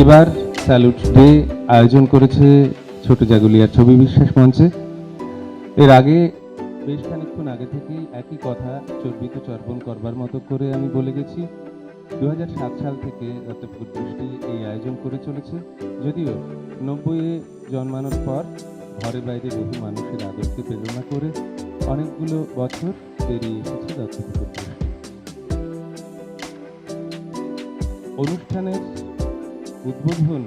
এবার salute day আয়োজন করেছে ছোট জাগুলিয়ার ছবি বিশ্বাস মঞ্চে। এর আগে বেশ খানিকক্ষণ আগে থেকেই একই কথা চর্বিত চর্বণ করবার মতো করে আমি বলে গেছি। 2007 সাল থেকে দত্তপুকুর দৃষ্টি এই আয়োজন করে চলেছে, যদিও 90-এ জন্মানোর পর ঘরে বাইরে বহু মানুষের আদরকে প্রেরণা করে অনেকগুলো বছর পেরিয়ে এসেছে দত্তপুকুর দৃষ্টি। অনুষ্ঠানের উদ্বোধন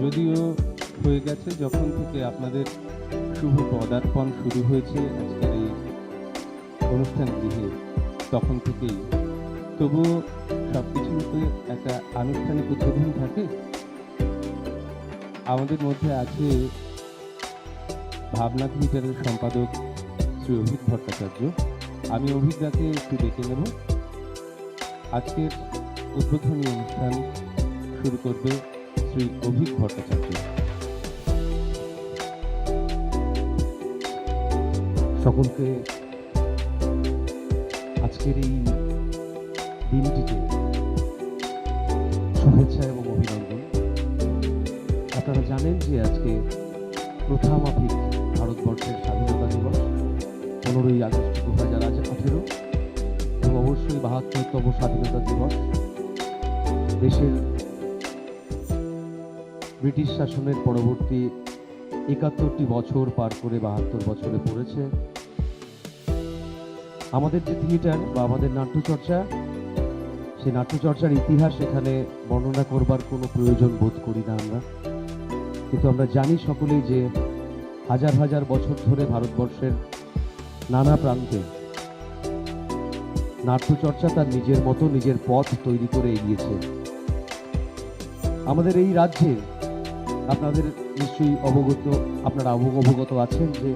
যদিও হয়ে গেছে যখন থেকে আপনাদের শুভ পদার্পণ শুরু হয়েছে আজকের এই অনুষ্ঠান গৃহে, তখন থেকেই, তবুও সবকিছুতে একটা আনুষ্ঠানিক উদ্বোধন থাকে। আমাদের মধ্যে আছে ভাবনা থিয়েটারের সম্পাদক শ্রী অভিক ভট্টাচার্য। আমি অভিজ্ঞতাকে একটু ডেকে নেব। আজকের উদ্বোধনী অনুষ্ঠান শুরু করবে শ্রী অভিক ভট্টাচার্য। সকলকে আজকের এই দিনটিতে শুভেচ্ছা এবং অভিনন্দন। আপনারা জানেন যে আজকে প্রথামাফিক ভারতবর্ষের স্বাধীনতা দিবস 15ই আগস্ট 2018 এবং অবশ্যই 72তম স্বাধীনতা দিবস। দেশের ব্রিটিশ শাসনের পরবর্তী 71টি বছর পার করে 72 বছরে পড়েছে। আমাদের যে থিয়েটার বা আমাদের নাট্যচর্চা, সেই নাট্যচর্চার ইতিহাস এখানে বর্ণনা করবার কোনো প্রয়োজন বোধ করি না আমরা, কিন্তু আমরা জানি সকলেই যে হাজার হাজার বছর ধরে ভারতবর্ষের নানা প্রান্তে নাট্যচর্চা তার নিজের মতো নিজের পথ তৈরি করে এগিয়েছে। আমাদের এই রাজ্যে আপনাদের নিশ্চয়ই আপনারা অবগত আছেন যে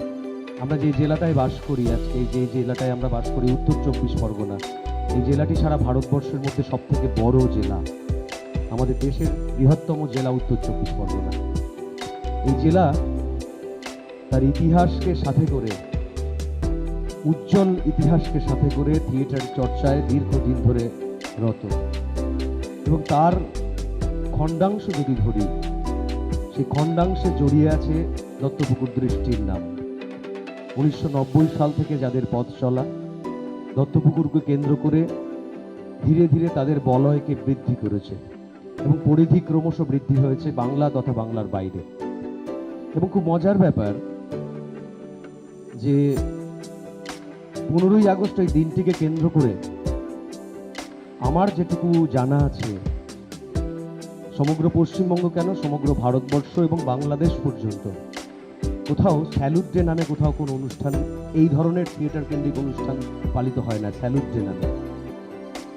আমরা যে জেলাটায় বাস করি, আজকে যে জেলাটায় আমরা বাস করি, উত্তর 24 পরগনা, এই জেলাটি সারা ভারতবর্ষের মধ্যে সব থেকে বড় জেলা। আমাদের দেশের বৃহত্তম জেলা উত্তর 24 পরগনা। এই জেলা তার ইতিহাসকে সাথে করে, উজ্জ্বল ইতিহাসকে সাথে করে থিয়েটার চর্চায় দীর্ঘদিন ধরে রত, এবং তার খণ্ডাংশ যদি ধরি, সেই খণ্ডাংশে জড়িয়ে আছে দত্তপুকুর দৃষ্টির নাম। 1990 সাল থেকে যাদের পথ চলা, দত্তপুকুরকে কেন্দ্র করে ধীরে ধীরে তাদের বলয়কে বৃদ্ধি করেছে এবং পরিধি ক্রমশ বৃদ্ধি হয়েছে বাংলা তথা বাংলার বাইরে। এবং খুব মজার ব্যাপার যে 15ই আগস্ট এই দিনটিকে কেন্দ্র করে আমার যেটুকু জানা আছে, সমগ্র পশ্চিমবঙ্গ কেন, সমগ্র ভারতবর্ষ এবং বাংলাদেশ পর্যন্ত কোথাও স্যালুট ডে নামে কোথাও কোনো অনুষ্ঠান, এই ধরনের থিয়েটার কেন্দ্রিক অনুষ্ঠান পালিত হয় না স্যালুট ডে নামে।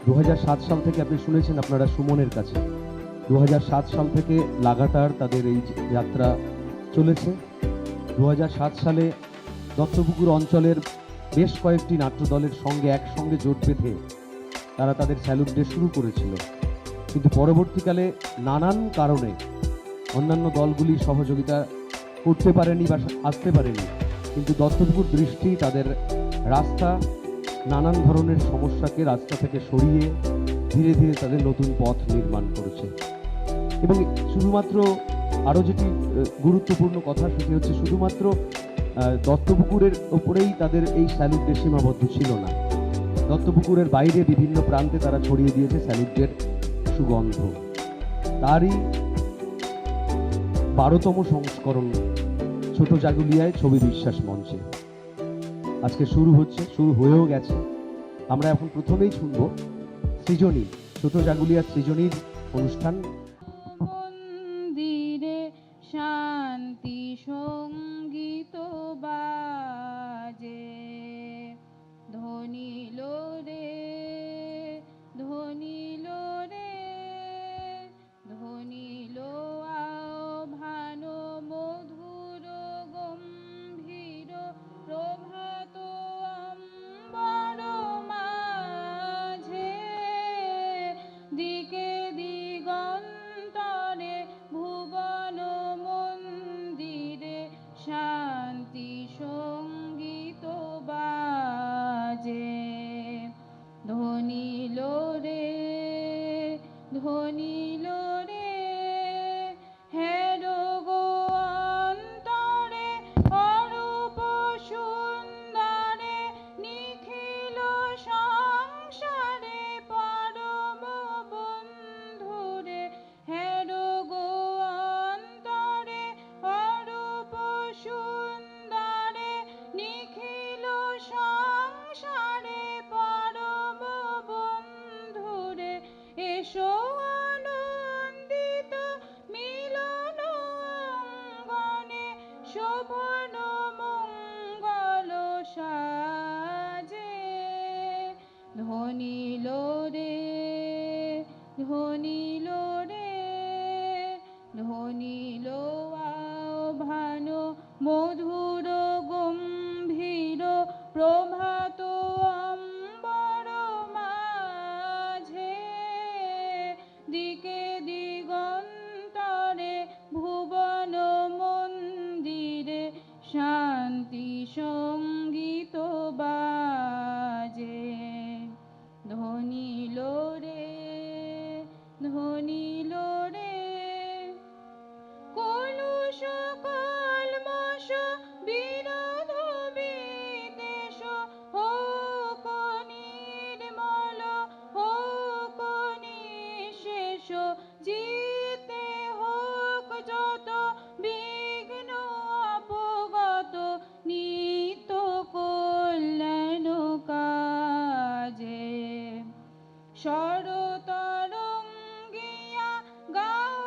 2007 সাল থেকে আপনি শুনেছেন আপনারা সুমনের কাছে, 2007 সাল থেকে লাগাতার তাদের এই যাত্রা চলেছে। 2007 সালে দত্তপুকুর অঞ্চলের বেশ কয়েকটি নাট্যদলের সঙ্গে একসঙ্গে জোট বেঁধে তারা তাদের স্যালুট ডে শুরু করেছিল, কিন্তু পরবর্তীকালে নানান কারণে অন্যান্য দলগুলি সহযোগিতা করতে পারেনি বা আসতে পারেনি, কিন্তু দত্তপুকুর দৃষ্টি তাদের রাস্তা, নানান ধরনের সমস্যাকে রাস্তা থেকে সরিয়ে ধীরে ধীরে তাদের নতুন পথ নির্মাণ করেছে। এবং শুধুমাত্র আরও যেটি গুরুত্বপূর্ণ কথা, সেটি হচ্ছে শুধুমাত্র দত্তপুকুরের ওপরেই তাদের এই স্যালুট ডে সীমাবদ্ধ ছিল না। দত্তপুকুরের বাইরে বিভিন্ন প্রান্তে তারা ছড়িয়ে দিয়েছে স্যালুট ডের সুগন্ধ। তারই 12তম সংস্করণ ছোট জাগুলিয়ায় ছবি বিশ্বাস মঞ্চে আজকে শুরু হচ্ছে, শুরু হয়েও গেছে। আমরা এখন প্রথমেই শুনব সৃজনী, ছোট জাগুলিয়ার সৃজনীর অনুষ্ঠান। মন্দিরে শান্তি সঙ্গীত বাজে, ধ্বনিল রে ধ্বনিল রে ধ্বনিল আহ্বান মধুর গম্ভীর প্রভাত অম্বর মাঝে, দিকে দিগন্ত শান্তি সঙ্গীত বাজে ধ্বনি লোরে কলুষ কলমশ বিরোধ বিদ্বেষ হোক নির্মল হোক নিঃশেষ জিতে হোক যত বিঘ্ন অপগত নিত্য কল্যাণ কাজে শরতরঙ্গিয়া গাও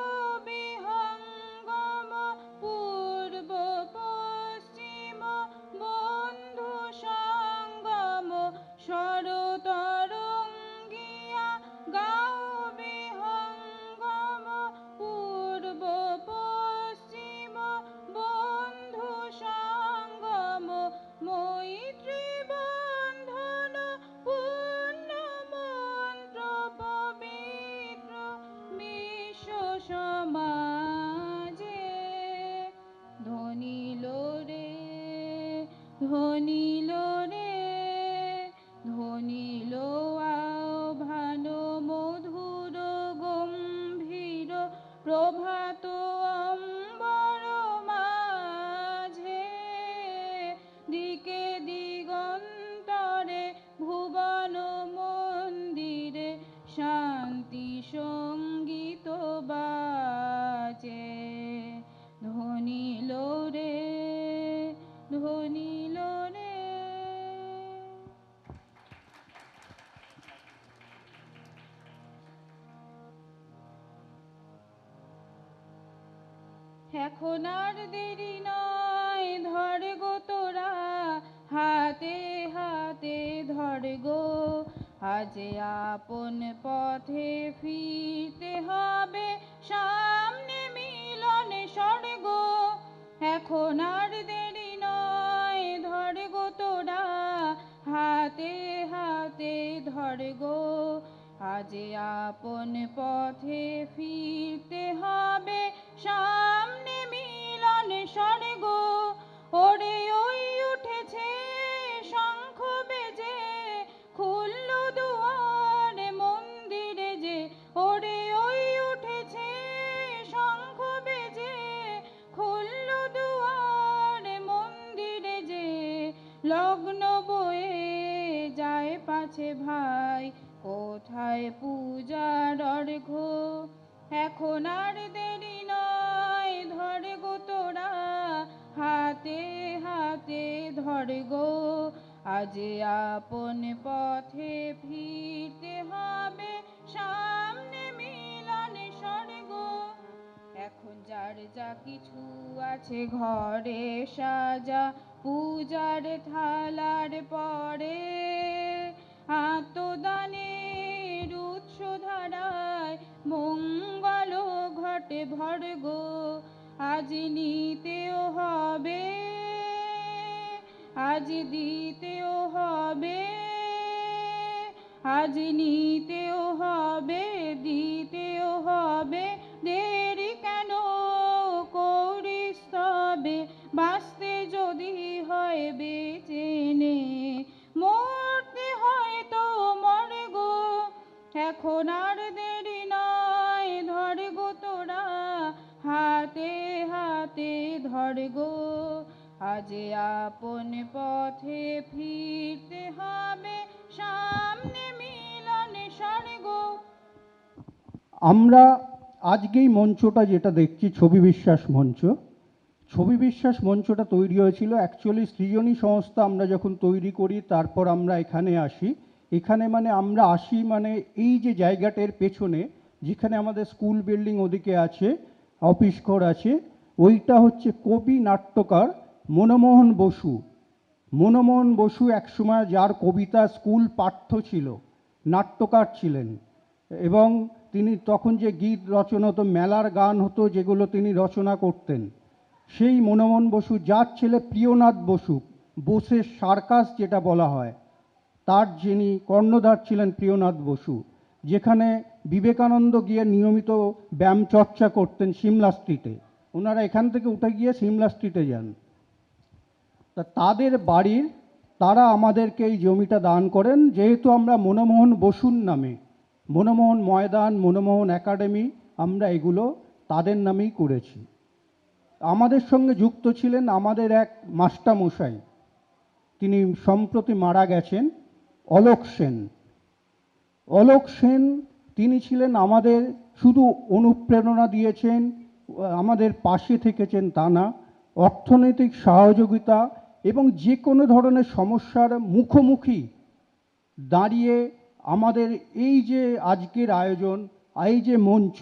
বিহঙ্গম পূর্ব পশ্চিম বন্ধু সঙ্গম শরতরঙ্গিয়া গাও বিহঙ্গম পূর্ব পশ্চিম বন্ধু সঙ্গম মৈত্রী বন্ধন পূর্ণ মন্ত্র পবিত্র বিশ্ব সমাজে ধ্বনি লোরে ধ্বনি লো আহ্বান মধুর গম্ভীর প্রভাত অম্বর মাঝে দিকে দিগন্তরে ভুবন মন্দিরে শান্তি সঙ্গীত বাজে ধ্বনি লোরে এখন আর দেরি নয় ধর গো তোরা হাতে হাতে ধর গো আজ আপন পথে ফিরতে হবে সামনে মিলন স্বর্গ এখন আর দেরি নয় ধর গো তোরা হাতে হাতে ধর গো আজ আপন পথে ফিরতে হবে সামনে মিলন স্বর্গ ওরে ওই উঠেছে শঙ্খ বেজে খুলল দুয়ার মন্দিরে যে ওরে ওই উঠেছে শঙ্খ বেজে খুলল দুয়ার মন্দিরে যে লগ্ন বয়ে যায় পাছে ভাই কোথায় পূজার অর্ঘ্য এখন আর দেরি নয় ধর গো তোরা হাতে হাতে ধর গো আজ আপন পথে ফিরতে হবে সামনে মিলন স্বর্গ এখন যার যা কিছু আছে ঘরে সাজা পূজার থালার পরে আত্মদানের উৎস ধারায় মঙ্গল ঘটে ভর্গ আজ নিতেও হবে আজ দিতেও হবে আজ নিতেও হবে দিতেও হবে দেরি কেন করিস তবে বাঁচতে যদি হয় বেঁচে নে মরতে হয় তো মরগ এখন আর দেরি নয় ধর গো তোরা হাতে হাতে ধর গো আজ আপন পথে ফিরতে হবে সামনে মিলন স্বর্গ আমরা আজকেই মঞ্চটা যেটা দেখছি ছবি বিশ্বাস মঞ্চ ছবি বিশ্বাস মঞ্চটা তৈরি হয়েছিল অ্যাকচুয়ালি সৃজনী সংস্থা আমরা যখন তৈরি করি তারপর আমরা এখানে আসি এখানে মানে আমরা আসি মানে এই যে জায়গাটার পেছনে যেখানে আমাদের স্কুল বিল্ডিং ওদিকে আছে অফিস ঘর আছে ওইটা হচ্ছে কবি নাট্যকার মনমোহন বসু একসময় যার কবিতা স্কুল পাঠ্য ছিল নাট্যকার ছিলেন এবং তিনি তখন যে গীত রচনা হতো মেলার গান হতো যেগুলো তিনি রচনা করতেন সেই মনমোহন বসু যার ছেলে প্রিয়নাথ বসু বোসের সার্কাস যেটা বলা হয় তার যিনি কর্ণধার ছিলেন প্রিয়নাথ বসু যেখানে বিবেকানন্দ গিয়ে নিয়মিত ব্যায়াম চর্চা করতেন সিমলা স্ট্রিটে ওনারা এখান থেকে উঠে গিয়ে সিমলা স্ট্রিটে যান তা তাদের বাড়ির তারা আমাদেরকে এই জমিটা দান করেন, যেহেতু আমরা মনমোহন বসুর নামে মনমোহন ময়দান, মনমোহন একাডেমি, আমরা এগুলো তাদের নামেই করেছি। আমাদের সঙ্গে যুক্ত ছিলেন আমাদের এক মাস্টারমশাই, তিনি সম্প্রতি মারা গেছেন, অলোক সেন। অলোক সেন তিনি ছিলেন আমাদের, শুধু অনুপ্রেরণা দিয়েছেন, আমাদের পাশে থেকেছেন তা না, অর্থনৈতিক সহযোগিতা এবং যে কোনো ধরনের সমস্যার মুখোমুখি দাঁড়িয়ে আমাদের এই যে আজকের আয়োজন, এই যে মঞ্চ,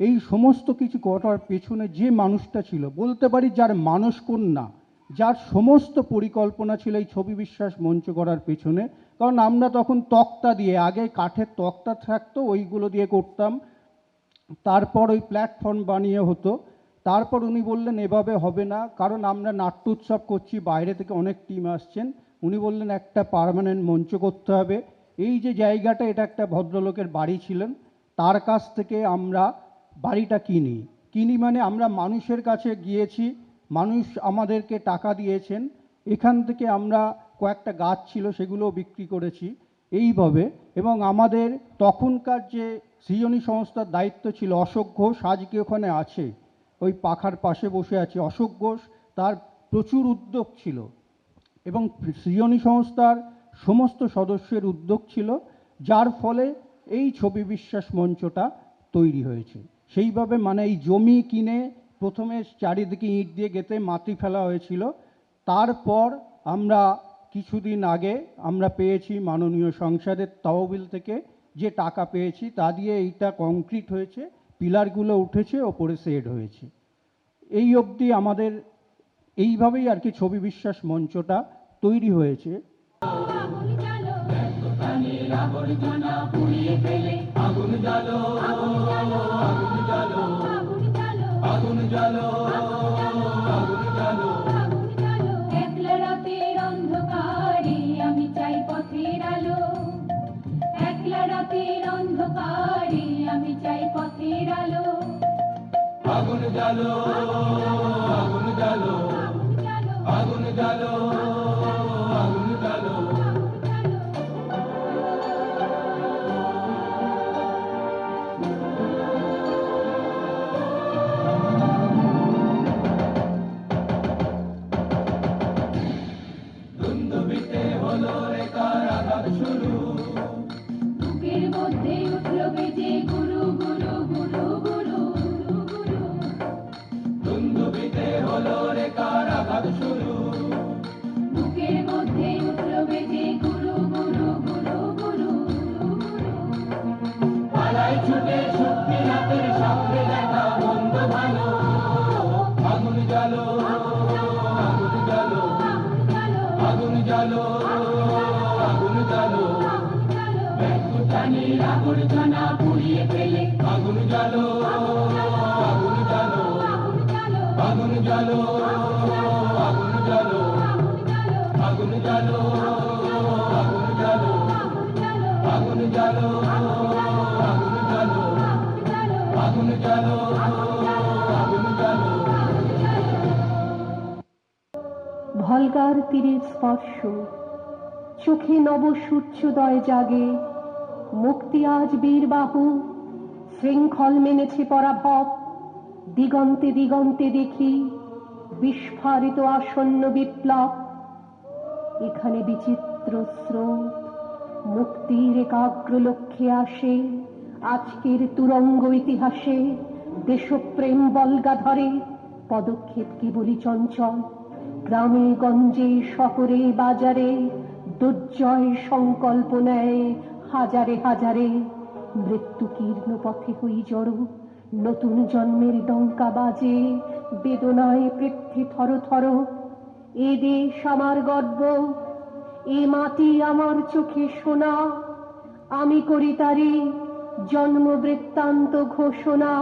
এই সমস্ত কিছু করার পেছনে যে মানুষটা ছিল, বলতে পারি যার মানস কন্যা, যার সমস্ত পরিকল্পনা ছিল এই ছবি বিশ্বাস মঞ্চ করার পেছনে। কারণ আমরা তখন তক্তা দিয়ে, আগে কাঠের তক্তা থাকতো, ওইগুলো দিয়ে করতাম, তারপর ওই প্ল্যাটফর্ম বানিয়ে হতো। তারপর উনি বললেন এভাবে হবে না, কারণ আমরা নাট্য উৎসব করছি, বাইরে থেকে অনেক টিম আসছেন। উনি বললেন একটা পার্মানেন্ট মঞ্চ করতে হবে। এই যে জায়গাটা, এটা একটা ভদ্রলোকের বাড়ি ছিলেন, তার কাছ থেকে আমরা বাড়িটা কিনি মানে আমরা মানুষের কাছে গিয়েছি, মানুষ আমাদেরকে টাকা দিয়েছেন, এখান থেকে আমরা কয়েকটা গাছ ছিল সেগুলোও বিক্রি করেছি এইভাবে। এবং আমাদের তখনকার যে সৃজনী সংস্থার দায়িত্ব ছিল অশোক ঘোষ, আজকে ওখানে আছে, ওই পাখার পাশে বসে আছে অশোক ঘোষ, তার প্রচুর উদ্যোগ ছিল এবং সৃজনী সংস্থার সমস্ত সদস্যের উদ্যোগ ছিল, যার ফলে এই ছবি বিশ্বাস মঞ্চটা তৈরি হয়েছে। সেইভাবে মানে এই জমি কিনে প্রথমে চারিদিকে ইট দিয়ে গেঁথে মাটি ফেলা হয়েছিল, তারপর আমরা কিছুদিন আগে আমরা পেয়েছি মাননীয় সংসদের তহবিল থেকে যে টাকা পেয়েছি তা দিয়ে এইটা কংক্রিট হয়েছে, পিলারগুলো উঠেছে, ওপরে শেড হয়েছে। এই অবধি আমাদের এইভাবেই আর কি ছবি বিশ্বাস মঞ্চটা তৈরি হয়েছে। একলা রাতের অন্ধকারে আমি চাই পথের আলো, একলা রাতের অন্ধকারে আমি চাই পথের আলো। আগুন জ্বালো, আগুন জ্বালো, আগুন জ্বালো, আগুন জ্বালো। দুন্দুবিতে হলো রে কার আঘাত শুরু, বুকের মধ্যে উঠল বেজে গুরু গুরু গুরু গুরু গুরু। দুন্দুবিতে হলো রে কার আঘাত শুরু, বুকের মধ্যে উঠল বেজে গুরু গুরু গুরু গুরু গুরু। পালাই ছুটে শক্তি রাতের সামনে দেখা মন্দ ভালো। আগুন জ্বালো, আগুন জ্বালো, আগুন জ্বালো, আগুন জ্বালো। ব্যাকুটানির আবর্জনা পুড়িয়ে ফেলে আগুন জ্বালো, আগুন জ্বালো, আগুন জ্বালো, আগুন জ্বালো, আগুন জ্বালো, আগুন জ্বালো, আগুন জ্বালো, আগুন জ্বালো, আগুন জ্বালো, আগুন জ্বালো। ভলগার তীরের স্পর্শ, চোখে নব সূর্যোদয় জাগে, মুক্তি আজ বীরবাহু, শৃঙ্খল মেনেছে পরাভব। দিগন্তে দিগন্তে দেখি বিস্ফারিত আসন্ন বিপ্লব। এখানে বিচিত্র স্রোত মুক্তির একাগ্র লক্ষ্যে আসে, আজকের তুরঙ্গ ইতিহাসে দেশপ্রেম বলগা ধরে। পদক্ষেপ কেবলই চঞ্চল, গ্রামে গঞ্জে শহরে বাজারে দুর্জয় সংকল্প নেয় হাজারে হাজারে। মৃত্যু কীর্ণ পথে হই জড়ো, নতুন জন্মের ডঙ্কা বাজে, বেদনায় পৃথ্বী থর থর। এ দেশ আমার গর্ব, এ মাটি আমার চোখে সোনা, আমি করি তারি জন্ম বৃত্তান্ত ঘোষণা।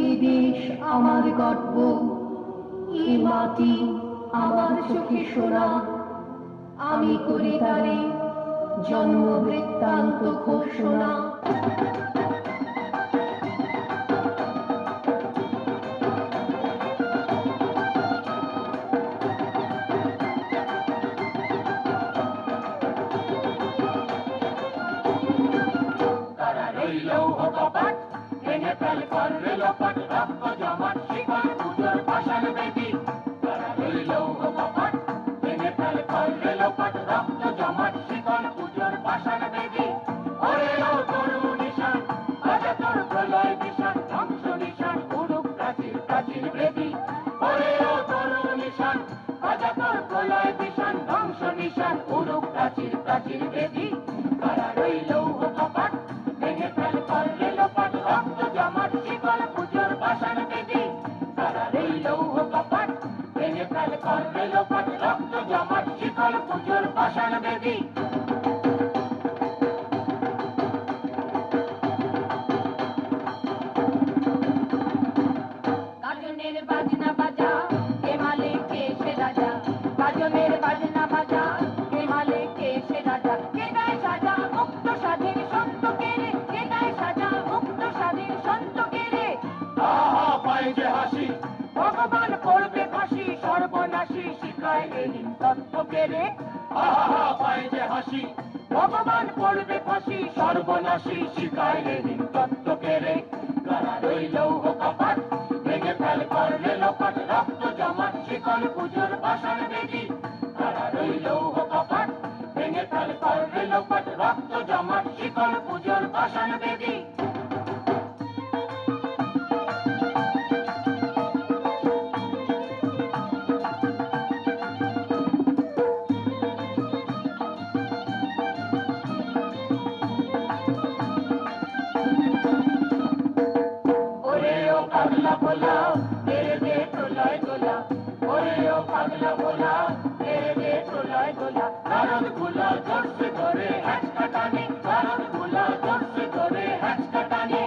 এ দেশ আমার গর্ব, এ মাটি আমার চোখে সোনা, আমি করি তারি জন্ম বৃত্তান্ত ঘোষণা। ফেল কর রেলপট রক্ত জমাট শিকল পুজোর পাষাণ বেদি তারা রইল কপাট ভেঙে ফেল কর রেলপট রক্ত জমাট শিকল পুজোর পাষাণ বেদি ওরে ও তরু নিশান বাজা তোর প্রলয় নিশান ধ্বংস নিশান উড়ুক প্রাচীর প্রাচীর বেদি ওরে ও তরু নিশান বাজা তোর প্রলয় নিশান ধ্বংস নিশান উড়ুক প্রাচীর প্রাচীর বেদি তারা রইল কপাট ভেঙে ফেল কর রেলপট রক্ত জমাট শিকল পুজোর পাষাণ বেদি তারা রইল কপাট ভেঙে ফেল কর রেলপট রক্ত জমাট শিকল পুজোর পাষাণ বেদি গাজনের বাজনা বাজা কে মালিক কে সে রাজা গাজনের বাজনা বাজা কে মালিক কে সে রাজা কে গায় সাজা মুক্ত স্বাধীন সন্ত কেরে কে গায় সাজা মুক্ত স্বাধীন সন্ত কেরে আহা পায় যে হাসি ভগবান করবে ফাঁসি সর্বনাশী শিখায় লেনিন তত্ত্ব কেরে আহা পায় যে হাসি ভগবান করবে ফাঁসি সর্বনাশী শিখায় লেনিন তত্ত্ব কেড়ে কারা রইল কপাট ভেঙে ফেল কর রেলপট রক্ত জমাট শিকল পুজোর পাষাণ বেদি কারা রইল কপাট ভেঙে ফেল কর রেলপট রক্ত জমাট শিকল পুজোর পাষাণ বেদি ওরে ও পাগলা ভোলা তেরে দে প্রলয় গোলা ওরে ও পাগলা ভোলা তেরে দে প্রলয় গোলা নারদ ভোলা জোরসে ধরে হ্যাচ কাটানে নারদ ভোলা জোরসে ধরে হ্যাচ কাটানে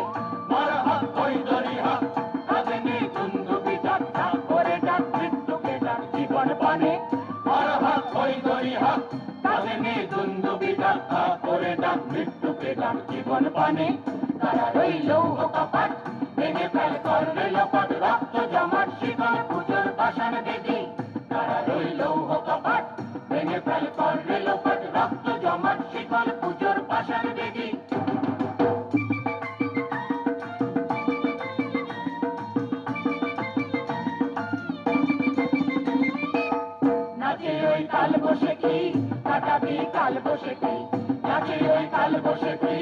মার হাত ওই দরি হাত কাজে নেই দুন্দুবি ডাক ডাক করে ডাক মৃত্যুকে ডাক জীবন পানে মার হাত ওই দরি হাত কাজে নেই দুন্দুবি ডাক ডাক করে ডাক মৃত্যুকে ডাক জীবন পানে তারা রইল কপাট ভেঙে ফেল কর রেলপট রক্ত জমাট শিকল পুজোর পাষাণ বেদি তারা রইল কপাট ভেঙে ফেল কর রেলপট রক্ত জমাট শিকল পুজোর পাষাণ বেদি নাচে ওই কাল বসে কি কাটাবি কাল বসে কি নাচে ওই কাল বসে কি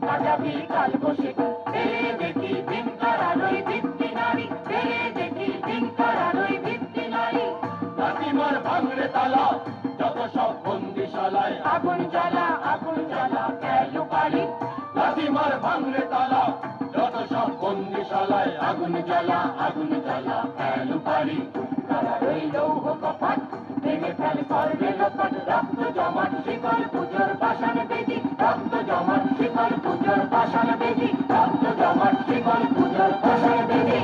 কাটাবি কাল বসে কি তেরে দেখি ভিনকার আলোয় দীপ্তি নারী তেরে দেখি ভিনকার আলোয় দীপ্তি নারী লাঠিমার ভাঙড়ে তালা যত সব বন্দিশালায় আগুন জ্বালা কেন পারি লাঠিমার ভাঙড়ে তালা যত সব বন্দিশালায় আগুন জ্বালা কেন পারি তারা রইল কপাট ভেঙে ফেল কর রেলপট রক্ত জমাট শিকল পুজোর পাষাণ বেদি রক্ত জমাট শিকল পুজোর পাষাণ বেদি রক্ত জমাট শিকল পুজোর পাষাণ বেদি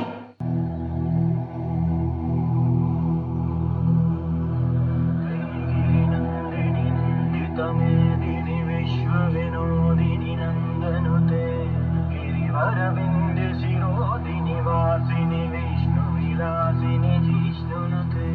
निंदितमेदिनि विश्वविनोदिनि नन्दनुते गिरिवरविन्दे शिरोदिनि वासिनि विष्णुविलासिनि जिष्णुनुते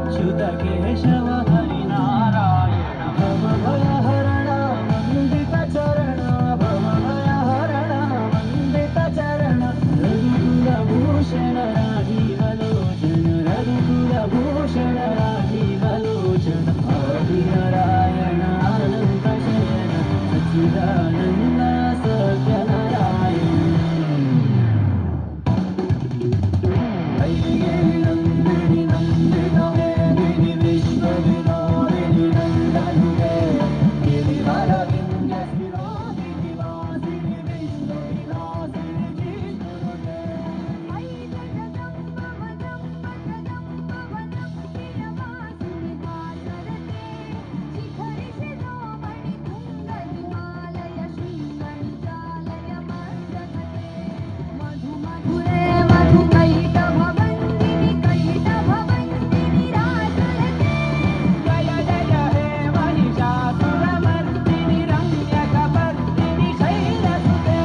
अच्युत केशव हरिनारायण भव भयहरण वन्दित चरण भव भयहरण वन्दित चरण रघुकुलभूषण राजीवलोचन रघुकुलभूषण राजीवलोचन आदिनारायण अनन्त शयन सच्चिदानन्द सत्यनारायण नन्दिनि नन्दितमेदिनि विश्वविनोदिनि नन्दनुते गिरिवरविन्द्यशिरोदिनि वासिनि विश्वविलासिनि जिष्णुनुते जय जय हे महिषासुरमर्दिनि रम्यकपर्दिनि शैलसुते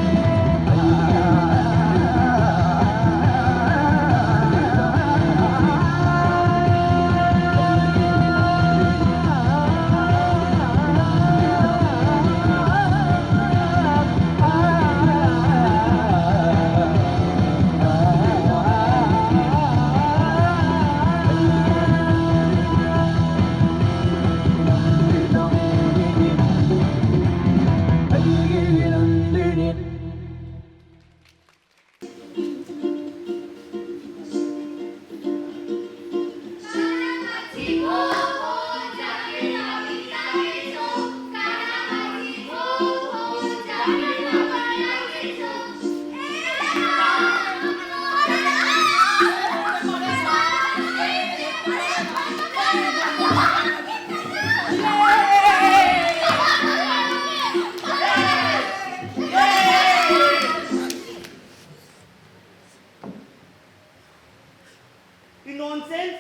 ননসেন্স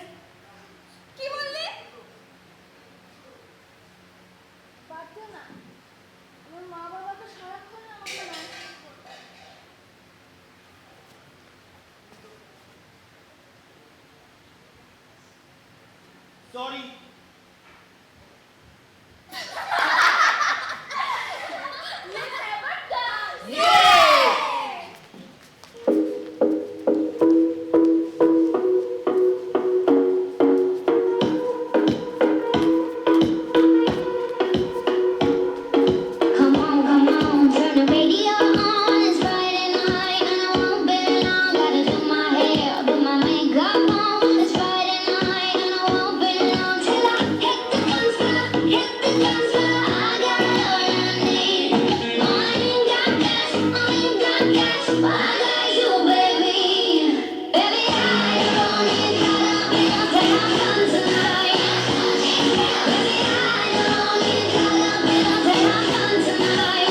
কি বললি? পারতো না। আমার মা বাবা তো সারাক্ষণ আমাকে nonsense বলতো। Sorry Let's have a dance. Come on, turn the radio on. It's Friday night and I won't be long. Gotta do my hair, put my makeup on. It's Friday night and I won't be long till I hit the dance floor, hit the dance floor. I got all I need. I ain't got cash, but I got you, baby. Baby, I don't need nothing else to happen tonight. Baby, I don't need nothing else to happen tonight.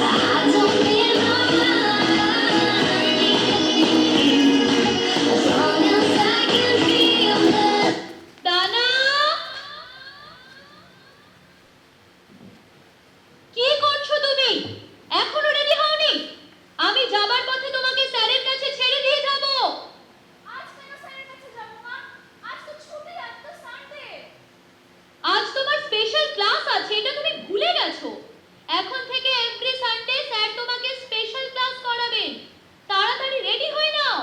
I don't need no money, as long as I can feel it. Dana, কি করছো তুমি? এখনো ready হওনি? আমি যাবার পথে তোমাকে স্যারের কাছে ছেড়ে দিয়ে যাব। আজ কেন স্যারের কাছে যাবো মা? আজ তো ছুটি, আজ তো সানডে। আজ তোমার স্পেশাল ক্লাস আছে, এটা তুমি ভুলে গেছো। এখন থেকে এভরি সানডে স্যার তোমাকে স্পেশাল ক্লাস করাবেন। তাড়াতাড়ি রেডি হয়ে নাও।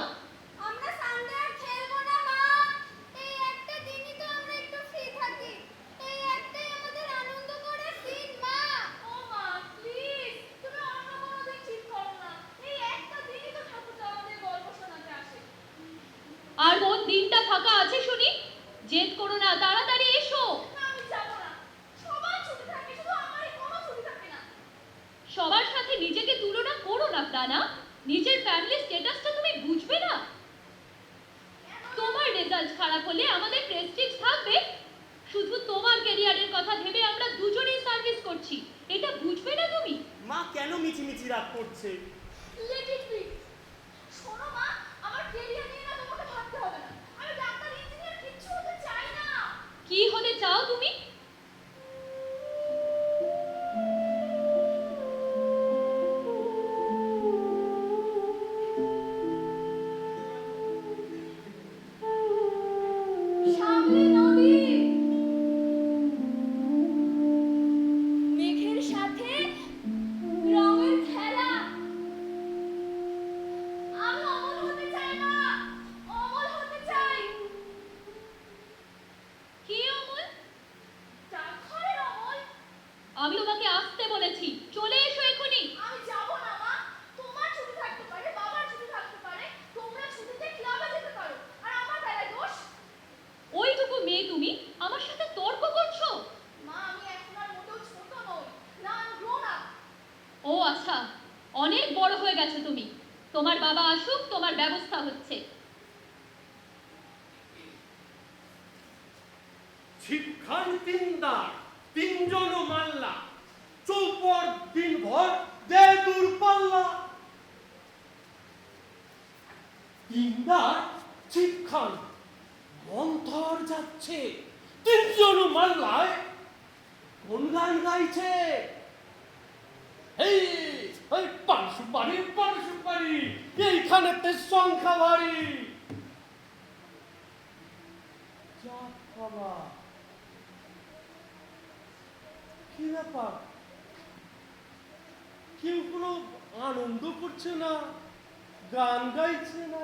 আমরা সানডে আর খেলবো না মা। এই একটা দিনই তো আমরা একটু ফ্রি থাকি। এই একটাই আমাদের আনন্দ করার দিন মা। ও মা প্লিজ, তুমি অন্য কোনো দিন ঠিক করো না। এই একটা দিনই তো ঠাকুরটা আমাদের গল্প শোনাতে আসে। আর কোন দিনটা ফাঁকা আছে শুনি? জেদ করো না, তাড়াতাড়ি এসো। না আমি যাবো না। সবার ছুটি থাকে, শুধু আমারই কোনো ছুটি থাকে না। সবার সাথে নিজেকে তুলনা করো না প্রাণা। নিজের ফ্যামিলি স্ট্যাটাসটা তুমি বুঝবে না? তোমার রেজাল্ট খারাপ হলে আমাদের প্রেস্টিজ থাকবে? শুধু তোমার ক্যারিয়ারের কথা ভেবে আমরা দুজনেই সার্ভিস করছি, এটা বুঝবে না তুমি? মা কেন মিছিমিছি রাগ করছে? Let it be. শোনো মা, আমার ক্যারিয়ার নিয়ে না তোমাকে ভাবতে হবে না। আমি ডাক্তার, ইঞ্জিনিয়ার কিচ্ছু হতে চাই না। কি হতে চাও তুমি? সামনে নদী, মেঘের সাথে রঙের খেলা। আমি অমল হতে চাই না, অমল হতে চাই। কি অমল? ডাকঘরের অমল। আমি তোমাকে আসতে বলেছি, চলে এসো এখনই। আমি যাব না মা। তোমার ছুটি থাকতে পারে, বাবার ছুটি থাকতে পারে, তোমরা ছুটিতে ক্লাবে যেতে পারো, আর আমার বেলায় দোষ। ওইটুকু মেয়ে তুমি আমার সাথে তর্ক করছো? মা, আমি এখন আর মোটেও ছোট নই। না, আমি গ্রোন আপ। ও আচ্ছা, অনেক বড় হয়ে গেছো তুমি। তোমার বাবা আসুক, তোমার ব্যবস্থা হচ্ছে। শিক্ষার তিনদার, তিনজন মাল্লা, চৌপর দিনভর দে দূর পাল্লা। তিনদার শিক্ষান মন্থর যাচ্ছে, তিনজন মাল্লায় কোন গান গাইছে? এই এই পান সুপারি, এইখানেতে সংখ্যা ভারী। যা বাবা, কি ব্যাপার? কেউ কোনো আনন্দ করছে না, গান গাইছে না,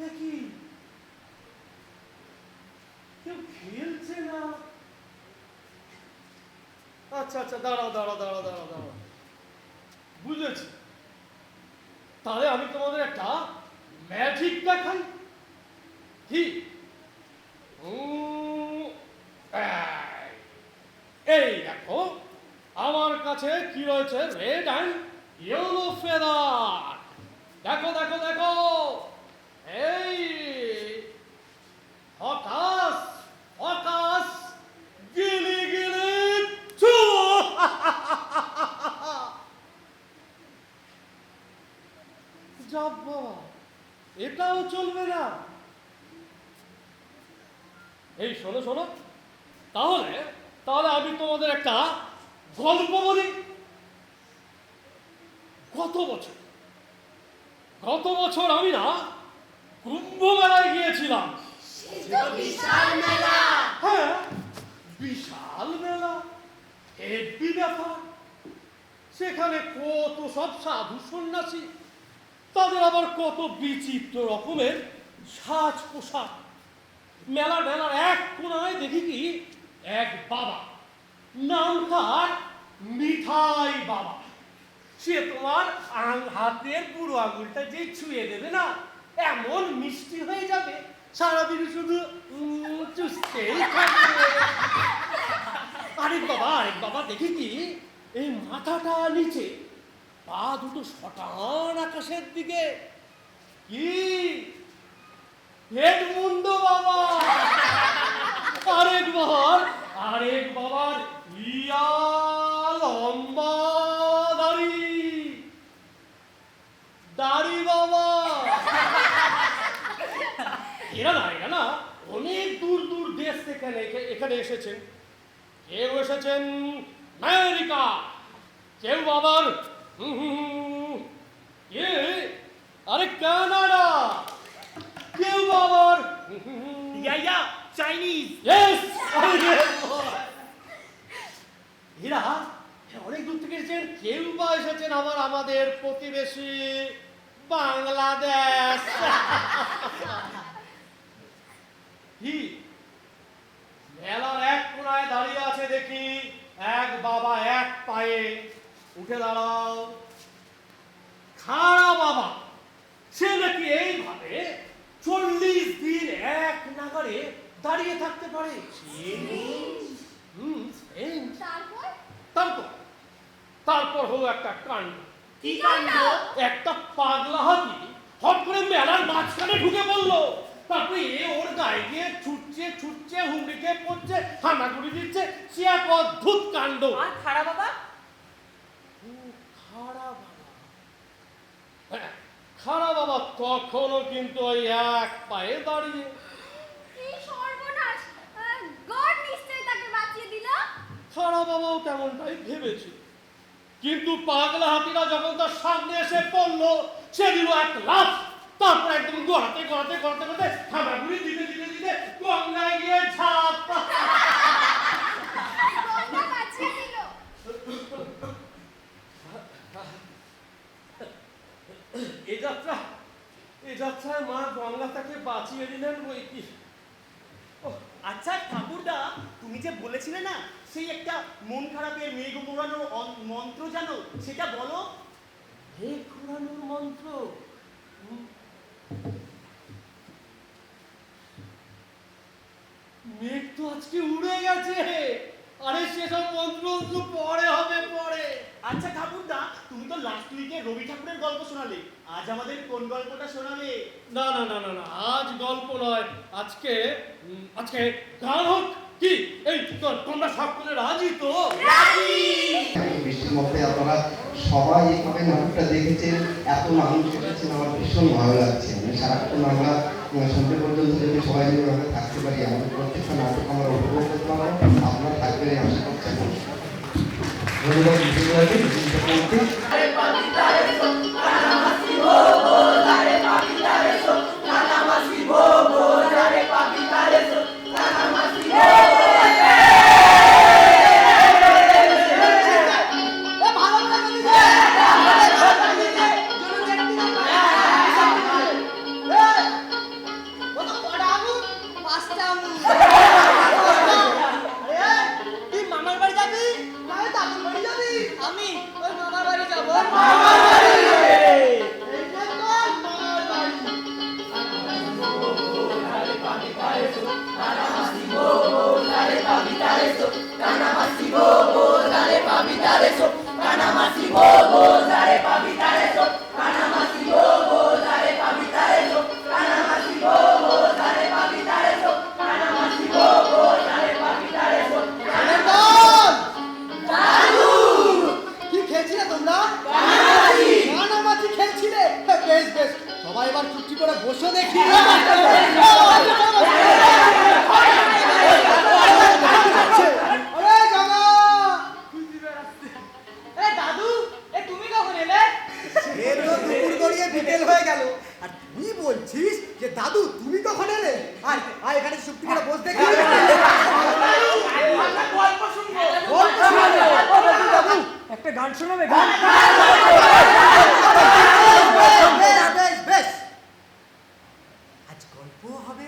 এ কি? কেউ খেলছে না। আচ্ছা আচ্ছা, দাঁড়াও। বুঝেছি, তাহলে আমি তোমাদের একটা ম্যাজিক দেখাই। কি? এই দেখো, আমার কাছে কি রয়েছে? Red and yellow feather. দেখো, এই হকাস গিলি ছু। যাব বাবা, এটাও চলবে না। এই শোনো, তাহলে আমি তোমাদের একটা গল্প বলি। গত বছর আমি না কুম্ভ মেলায় গিয়েছিলাম। হ্যাঁ, বিশাল মেলা, হেভি ব্যাপার। সেখানে কত সব সাধু সন্ন্যাসী, তাদের আবার কত বিচিত্র রকমের সাজ পোশাক। মেলার এক কোনায় দেখি কি এক বাবা, নাম তার মিঠাই বাবা। সে তোমার হাতের বুড়ো আঙুলটা যে ছুঁয়ে দেবে না, এমন মিষ্টি হয়ে যাবে, সারাদিন শুধু চুষতেই থাকবে। আরেক বাবা দেখি কি এই মাথাটা নিচে, পা দুটো শটান আকাশের দিকে। কি হেডমুন্ড বাবা! আরেক বাবার ইয়া লম্বা দাড়ি বাবা। এরা না অনেক দূর দেশ থেকে এখানে এসেছেন। কেউ এসেছেন আমেরিকা, কেউ আবার আরে কানাডা, কেউ আবার চাইনিজ। এরা অনেক দূর থেকে এসেছেন। কেউ বা এসেছেন আবার আমাদের প্রতিবেশী বাংলাদেশ। মেলার এক কোনায় দাঁড়িয়ে আছে দেখি এক বাবা, এক পায়ে। উঠে দাঁড়াও। খাড়া বাবা, সে নাকি এইভাবে 40 দিন এক নাগারে দাঁড়িয়ে থাকতে পারে। তারপর হলো একটা কাণ্ড। কি কাণ্ড? একটা পাগলা হাতি হট করে মেলার মাঝখানে ঢুকে পড়লো। তারপরে ওর গায়ে গিয়ে ছুটছে হুমড়ি খেয়ে পড়ছে, হানাগুড়ি দিচ্ছে। সে এক অদ্ভুত কাণ্ড। আর খারাপ বাবা? খারা বাবা তখনও কিন্তু ওই এক পায়ে দাঁড়িয়ে। এই সর্বনাশ, গড নিশ্চয়ই তাকে বাঁচিয়ে দিল। খারা বাবাও তেমনটাই ভেবেছিল, কিন্তু পাগলা হাতিটা যখন তার সামনে এসে পড়লো, সে দিল এক লাফ। তারপর একদম গড়াতে হামাগুড়ি দিতে গঙ্গায় গিয়ে ঝাঁপ। গঙ্গা বাঁচিয়ে দিল। এ যাত্রায় মা গঙ্গা তাকে বাঁচিয়ে দিলেন বই কি। আচ্ছা ঠাকুরদা, তুমি যে বলেছিলে না সেই একটা মন খারাপের মেঘ মোড়ানোর মন্ত্র জানো, সেটা বলো। মেঘ ঘোরানোর মন্ত্র? মেঘ তো আজকে উড়ে গেছে। আরে সেসব মন্ত্র পরে হবে, পরে। আচ্ছা ঠাকুরদা, তুমি তো লাস্ট উইকে রবি ঠাকুরের গল্প শোনালে, আজ আমাদের কোন গল্পটা শোনাবে? না, আজ গল্প নয়, আজকে গান হোক। কি এই তোমরা সকলে রাজি তো? বৃষ্টির মধ্যে আপনারা সবাই এইভাবে নাটকটা দেখেছেন, এত মানুষ এসেছেন, আমার ভীষণ ভালো লাগছে। মানে সারাক্ষণ আমরা সন্ধ্যে পর্যন্ত যদি সবাই যেভাবে থাকতে পারি, আমাদের প্রত্যেকটা নাটক আমরা উপভোগ করতে পারবো। আপনারা থাকবেন এই আশা করছি। ধন্যবাদ বিশেষভাবে তুই মামার বাড়ি যাবি না দাদুর বাড়ি যাবি? আমি ওই মামার বাড়ি যাবো। কি খেলছিলে তোমরা? কানামাছি খেলছিলে? বেশ বেশ, সবাই এবার চুপটি করে বসে দেখি। দাদু, তুমি কখন এলে? দুপুর গড়িয়ে বিকেল হয়ে গেল, আর তুই বলছিস যে দাদু তুমি কখন এলে? আর এখানে চুপটি করে বসে দেখি। গল্প শুনবো। দাদু একটা গান শোনাবে? গান? বেশ বেশ, আজ গল্প হবে,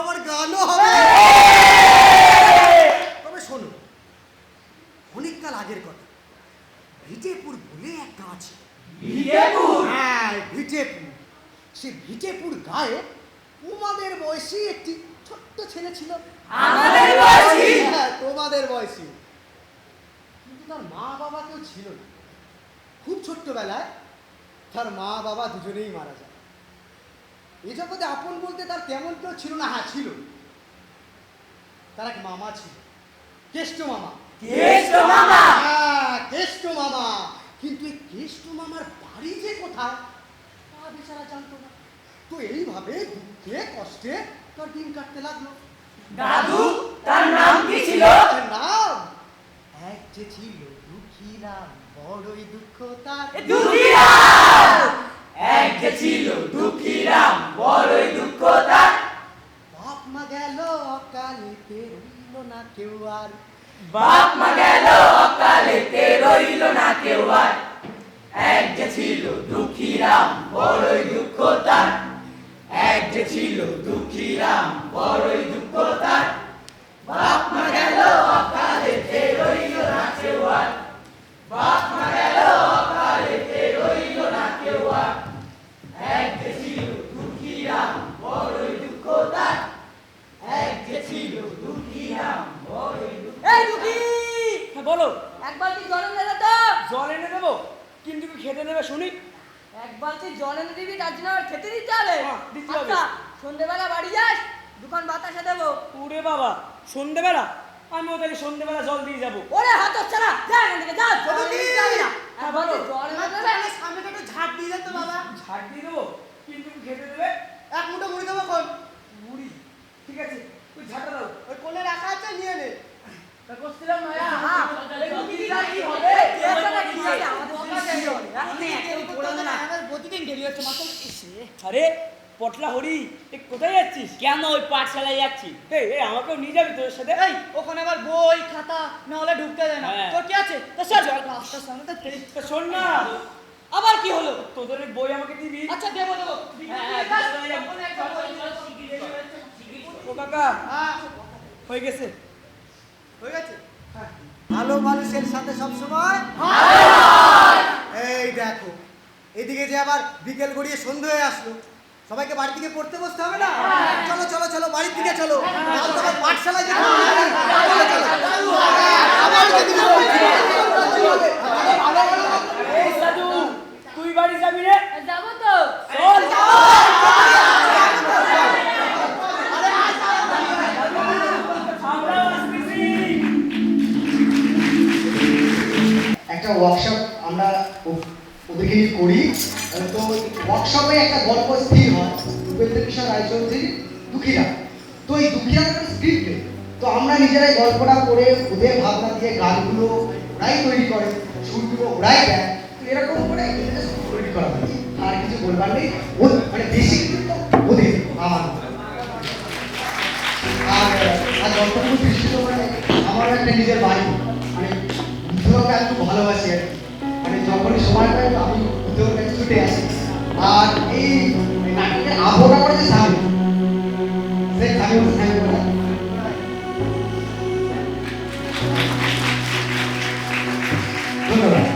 আমার গানও হবে। তবে শোনো, অনেককাল আগের কথা, ভিটেপুর বলে এক গাঁ ছিল। হ্যাঁ, ভিটেপুর। সে ভিটেপুর গায়ে তোমাদের বয়সী একটি ছোট্ট ছেলে ছিল। আমাদের বয়সী? হ্যাঁ, তোমাদের বয়সী। কিন্তু তার মা বাবা কেউ ছিল না। খুব ছোট্টবেলায় তার মা বাবা দুজনেই মারা যায়। এই জগতে আপন বলতে তার তেমন কেউ ছিল না। হ্যাঁ ছিল, তার এক মামা ছিল, কেষ্ট মামা। হ্যাঁ, কেষ্ট মামা। কিন্তু এই কেষ্ট মামার বাড়ি যে কোথায় তা বেচারা জানতো না। তো এইভাবে দুঃখে কষ্টে তার দিন কাটতে লাগলো। দাদু, তার নাম কি ছিল? নাম এক যে ছিল দুঃখীরাম, বড়ই দুঃখ তার। এক যে ছিল দুঃখীরাম, বড়ই দুঃখ তার। বাপ মা গেল অকালেতে, রইল না কেউ আর। বাপ মা গেল অকালেতে, রইল না কেউ আর। এক যে ছিল দুঃখীরাম, বড়ই দুঃখ তার। এক যে ছিল দুঃখীরাম, বড়ই দুঃখ তার। বাপ মা গেল অকালেতে, রইল না কেউ আর। বাপ মা গেল অকালেতে, রইল না কেউ আর। এক যে ছিল দুঃখীরাম, বড়ই দুঃখ তার। এক যে ছিল দুঃখীরাম, বড়ই দুঃখ। এই দুঃখী, বলো। এক বালতি জল এনে দাও তো। কিন্তু কি খেতে দেবে শুনি? এক বালতি জল এনে দিবি, তার জন্য আবার খেতে দিতে হবে। দিতে হবে। আচ্ছা, সন্ধ্যেবেলা বাড়ি যাস, দোকান বাতাসে দেবো। ওরে বাবা, সন্ধেবেলা? আমি ওদের সন্ধেবেলা জল দিয়ে যাবো। ওরে হাত ছাড়া, যা এখান থেকে, যা। জল এনে দিতে হবে না। হ্যাঁ, বলো। জল এনে দেবে। সামনে একটু ঝাড় দিয়ে দেন তো বাবা। ঝাড় দিয়ে দেবো, কিন্তু কি খেতে দেবে? এক মুঠো মুড়ি দেবো কোন? মুড়ি? ঠিক আছে, তুই ঝাড়টা দাও। ওই কোণে রাখা আছে, নিয়ে নে। তা করছিলাম মায়া, হ্যাঁ। কি হবে? এখানে কি আছে? আমাদের কি হবে? আমার প্রতিদিন দেরি হচ্ছে মাত্র। আরে পটলা হরি, এ কোথায় যাচ্ছিস? কেন ওই পাঠশালায় যাচ্ছি। এই এই আমাকেও নিয়ে যাবি তোর সাথে? এই, ওখানে আবার বই খাতা না হলে ঢুকতে দেয় না। হ্যাঁ। তোর কি আছে? তো চল, রাস্তার সামনে তো তেল। তা শোন না, আবার কি হলো? তোদের ওই বই আমাকে দিবি? আচ্ছা, দেবো দেবো। ও কাকা, হয়ে গেছে। হয়ে গেছে? ভালো মানুষের সাথে সবসময় এই দেখো, এদিকে যে আবার বিকেল গড়িয়ে সন্ধ্যে হয়ে আসলো, সবাইকে বাড়ির দিকে পড়তে বসতে হবে না? চলো চলো চলো, বাড়ির দিকে চলো। কাল তো আবার পাঠশালায় যেতে হবে। চলো, চলো। আবার যেদিন এই সাধু, তুই বাড়ি যাবি রে? যাবো তো। চল আমরাও আসতেছি। একটা ওয়ার্কশপ আমরা ওদেরকে নিয়ে করি। তো ওয়ার্কশপে একটা গল্প স্থির হয় উপেন্দ্র কিশোর রায়চৌধুরীর দুঃখীরা। তো এই দুঃখীরা একটা স্ক্রিপ্ট, তো আমরা নিজেরাই গল্পটা করে ওদের ভাবনা দিয়ে গানগুলো ওরাই তৈরি করে, সুরগুলো ওরাই দেয়। তো এরকম করে তৈরি করা হয়েছে। আর কিছু বলবার নেই, মানে বেশি কিন্তু ওদের আমার। আর গল্পগুলো দৃষ্টিত মানে আমারও একটা নিজের বাড়ি, মানে বুদ্ধকে আমি খুব ভালোবাসি আর কি। মানে যখনই সময় পাই আমি বুদ্ধর কাছে ছুটে আসি। আর এই নাটকের আবহাওয়া করেছে স্বামী, সেই স্বামী বলে ধন্যবাদ।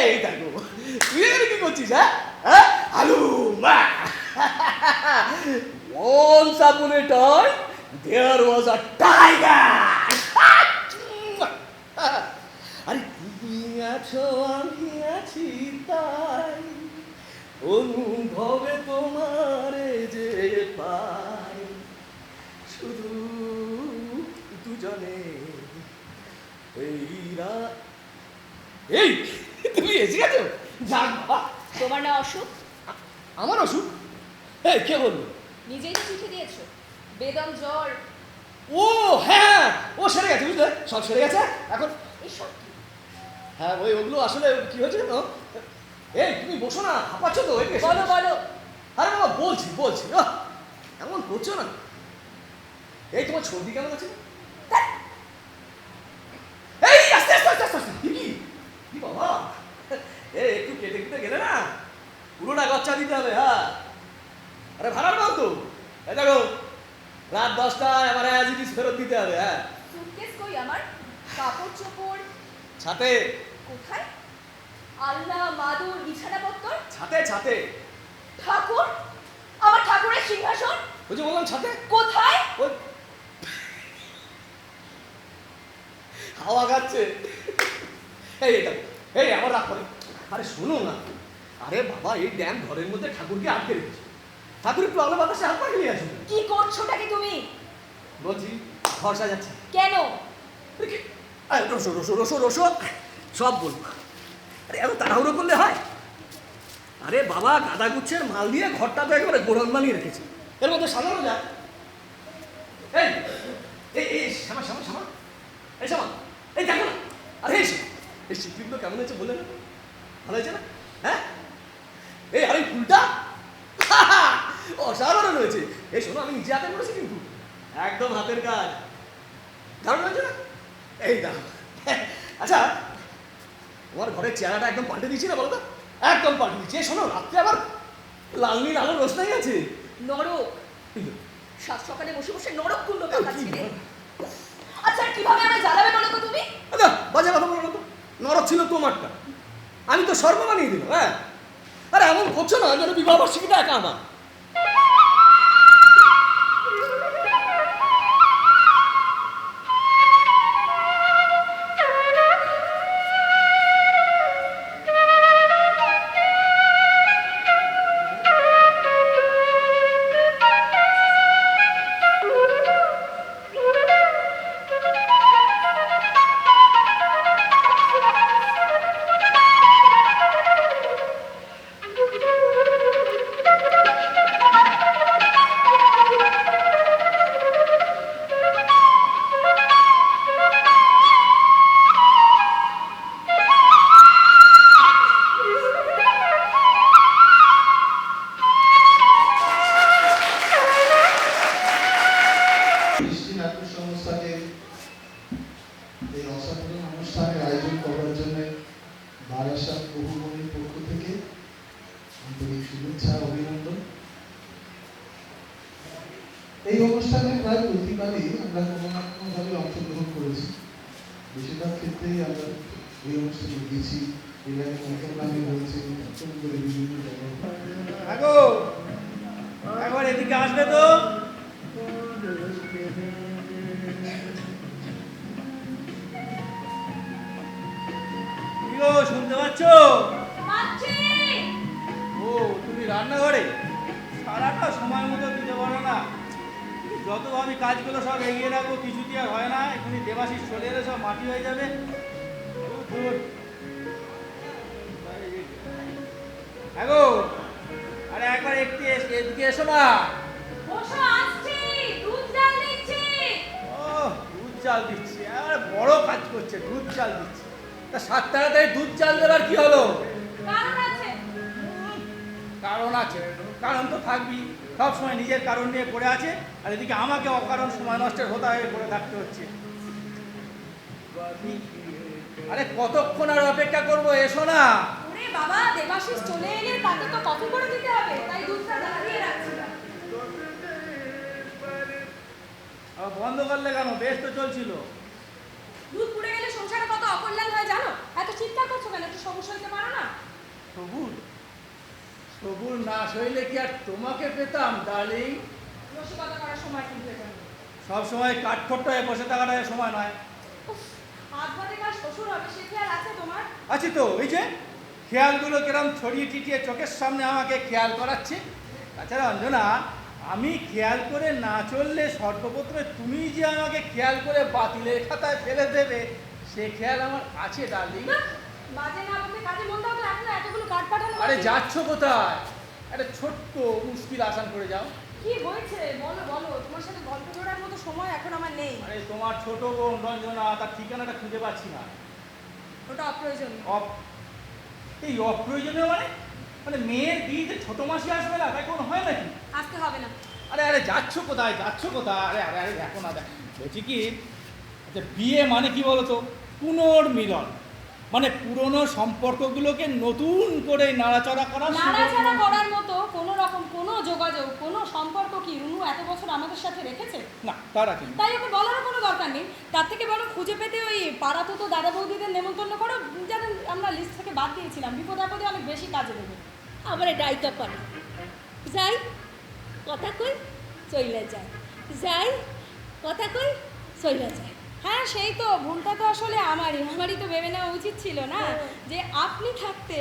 এই দেখো, তুই এখানে কি করছিস? হ্যাঁ, আলু মা। Once upon a time, there was a tiger. আরে তুমি আছো, আমি আছি, তাই অনুভবে তোমারে যে পাই, শুধু দুজনে এই রাত। এই তুমি এসে গেছো? যাক বাবা। তোমার না অসুখ? আমার অসুখ? এই কে বললো? নিজেই তো চিঠি দিয়েছো, বেদম জ্বর। ও হ্যাঁ, ও সেরে গেছে, বুঝলে, সব সেরে গেছে এখন। এসব কি? হ্যাঁ ওই ওগুলো আসলে কি হয়েছে জানো? এই তুমি বসো না, হাঁপাচ্ছ তো। বলো বলো। আরে বাবা বলছি বলছি, এমন করছো না। এই তোমার সর্দি কেমন আছে? এই আস্তে আস্তে আস্তে আস্তে আস্তে। কি বাবা, এই একটু কেটে কেটে গেলে না পুরোটা গচ্চা দিতে হবে। হ্যাঁ, আরে ভাড়ার নাও তো। এই দেখো, রাত 10টায় আমার জিনিস ফেরত দিতে হবে। হ্যাঁ, সুটকেস কই আমার? কাপড় চোপড় ছাতে। কোথায়? আলনা, মাদুর, বিছানাপত্র? ছাতে ছাতে। ঠাকুর? আমার ঠাকুরের সিংহাসন? ওই যে বললাম ছাতে। কোথায়? ওই হাওয়া খাচ্ছে। এই এটা, এই আমার রাগ করে। আরে শোনো না, আরে বাবা এই ড্যাম ঘরের মধ্যে ঠাকুরকে আটকে রেখেছে। ঠাকুর একটু আলো বাতাসে হাত পাকে নিয়ে আসুন। কি করছোটা কি তুমি? বলছি ঘর সাজাচ্ছি। কেন? রসো রসো রসো রসো সব বলবো। আরে এত তাড়াহুড়ো করলে হয়? আরে বাবা গাদা গুচ্ছের মাল দিয়ে ঘরটা তো একেবারে গোড়ন বানিয়ে রেখেছে, এর মধ্যে সাজানো যায়। এই শ্যামা শ্যামা শ্যামা, এই শ্যামা, এই দেখো না, আরে এই শিল্পীগুলো কেমন হয়েছে বলে না, ভালো হয়েছে না? হ্যাঁ, এই আরে ফুলটা অসাধারণ হয়েছে। এই শোনো, আমি নিজে হাতে করেছি কিন্তু, একদম হাতের কাজ, দারুণ হয়েছে না? এই দাও। আচ্ছা, তোমার ঘরের চেহারাটা একদম পাল্টে দিচ্ছি না বলো তো? একদম পাল্টে দিচ্ছি। শোনো, রাত্রে আবার লাল নীল আলোর রোশনাই আছে। নরক, সাত সকালে বসে বসে নরক কুণ্ড কাটাচ্ছি রে। আচ্ছা, কিভাবে আমরা জ্বালাবে বলো তো তুমি? আচ্ছা, বাজে কথা বলো না তো, নরক ছিল তোমারটা, আমি তো স্বর্গ বানিয়ে দিলাম। হ্যাঁ, আরে এমন করছো না যেন বিবাহ বার্ষিকীটা একা আমার। দৃষ্টি নাট্য সংস্থাকে এই অসাধারণ অনুষ্ঠানের আয়োজন করার জন্য বারাসাত বহুমনির পক্ষ থেকে আন্তরিক শুভেচ্ছা অভিনন্দন। এই অনুষ্ঠানে প্রায় প্রতিবারই আমরা কোনো না কোনোভাবে অংশগ্রহণ করেছি, বেশিরভাগ ক্ষেত্রেই আমরা এই অনুষ্ঠানে গেছি, এলাকায় মন্ত্রণালয় হয়েছে, করে বিভিন্ন জায়গায়। একবার এদিকে আসবে তো। শুনতে পাচ্ছ? ও, তুমি রান্নাঘরে? সারাটা সময় মতো দিতে পারো না? যত আমি কাজগুলো সব এগিয়ে রাখবো, কিছুতে আর হয় না। এখানে দেবাশিস চলে এলে সব মাটি হয়ে যাবে। আরে একবার একটু এদিকে এসো না। দুধ চাল দিচ্ছি, আর বড় কাজ করছে, দুধ চাল দিচ্ছি। তা 7 তাড়াতাড়ি দুধ চাল দেবার কি হলো? কারণ আছে, কারণ তো থাকবি, সবসময় নিজের কারণ নিয়ে পড়ে আছে, আর এদিকে আমাকে অকারণ সময় নষ্টের হোতা হয়ে পড়ে থাকতে হচ্ছে। আরে কতক্ষণ আর অপেক্ষা করবো, এসো না। বাবা, দেবাশিস চলে এলে তাকে তো কফি করে দিতে হবে, তাই দুধটা দাঁড়িয়ে রাখছিলাম। বন্ধ করলে কেন? বেশ তো চলছিল। দুধ পুড়ে গেলে সংসারে কত অকল্যাণ হয় জানো? এত চিৎকার করছো কেন? একটু সবুজ হইতে পারো না? সবুর সবুর না সইলে কি আর তোমাকে পেতাম ডার্লিং? রসিকতা করার সময় কিন্তু এটা নেই। সব সময় কাঠখোট্টা হয়ে বসে থাকাটা সময় নয়। হাত ধরে কার শ্বশুর হবে সে খেয়াল আছে তোমার? আছে তো, ওই যে খেয়ালগুলো কিরম ছড়িয়ে টিটিয়ে চোখের সামনে আমাকে খেয়াল করাচ্ছে। তাছাড়া অঞ্জনা, আমি খেয়াল করে না চললে সর্বপ্রথমে তুমি যে আমাকে খেয়াল করে বাতিলের খাতায় ফেলে দেবে, সে খেয়াল আমার আছে ডার্লিং। বাজে না বলতে কাজে মন দাও তো, এখন এতগুলো কাঠ পাঠানো। আরে যাচ্ছ কোথায়? একটা ছোট্ট মুশকিল আসান করে যাও। কি হয়েছে বলো বলো, তোমার সাথে গল্প করার মতো সময় এখন আমার নেই। আরে তোমার ছোট বোন রঞ্জনা, তার ঠিকানাটা খুঁজে পাচ্ছি না। ওটা অপ্রয়োজনীয়। এই অপ্রয়োজনীয় মানে? মানে মেয়ের বিয়েতে ছোট মাসি আসবে না, তাই কোনো হয় নাকি? আসতে হবে না। আরে আরে যাচ্ছ কোথায়, যাচ্ছ কোথায়? আরে আরে আরে দেখো না, দেখ বলছি কি, আচ্ছা বিয়ে মানে কি বলতো? পুনর্মিলন, মানে পুরনো সম্পর্কগুলোকে নতুন করে নাড়াচাড়া করা। নাড়াচাড়া করার মতো কোনো রকম কোনো যোগাযোগ, কোনো সম্পর্ক কি রুনু এত বছর আমাদের সাথে রেখেছে? না, তারা কি? তাই ওকে বলারও কোনো দরকার নেই। তার থেকে বরং খুঁজে পেতে ওই পাড়াতো তো দাদা বৌদিদের নেমন্তন্ন করো, যেন আমরা লিস্ট থেকে বাদ দিয়েছিলাম, বিপদ আপদে অনেক বেশি কাজে দেবে। আবার ডাইকা করে যাই কথা কই চইলে যায়, যাই কথা কই চইলে যায়। হ্যাঁ, সেই তো ভুলটা তো আসলে আমারই তো ভেবে নেওয়া উচিত ছিল না যে আপনি থাকতে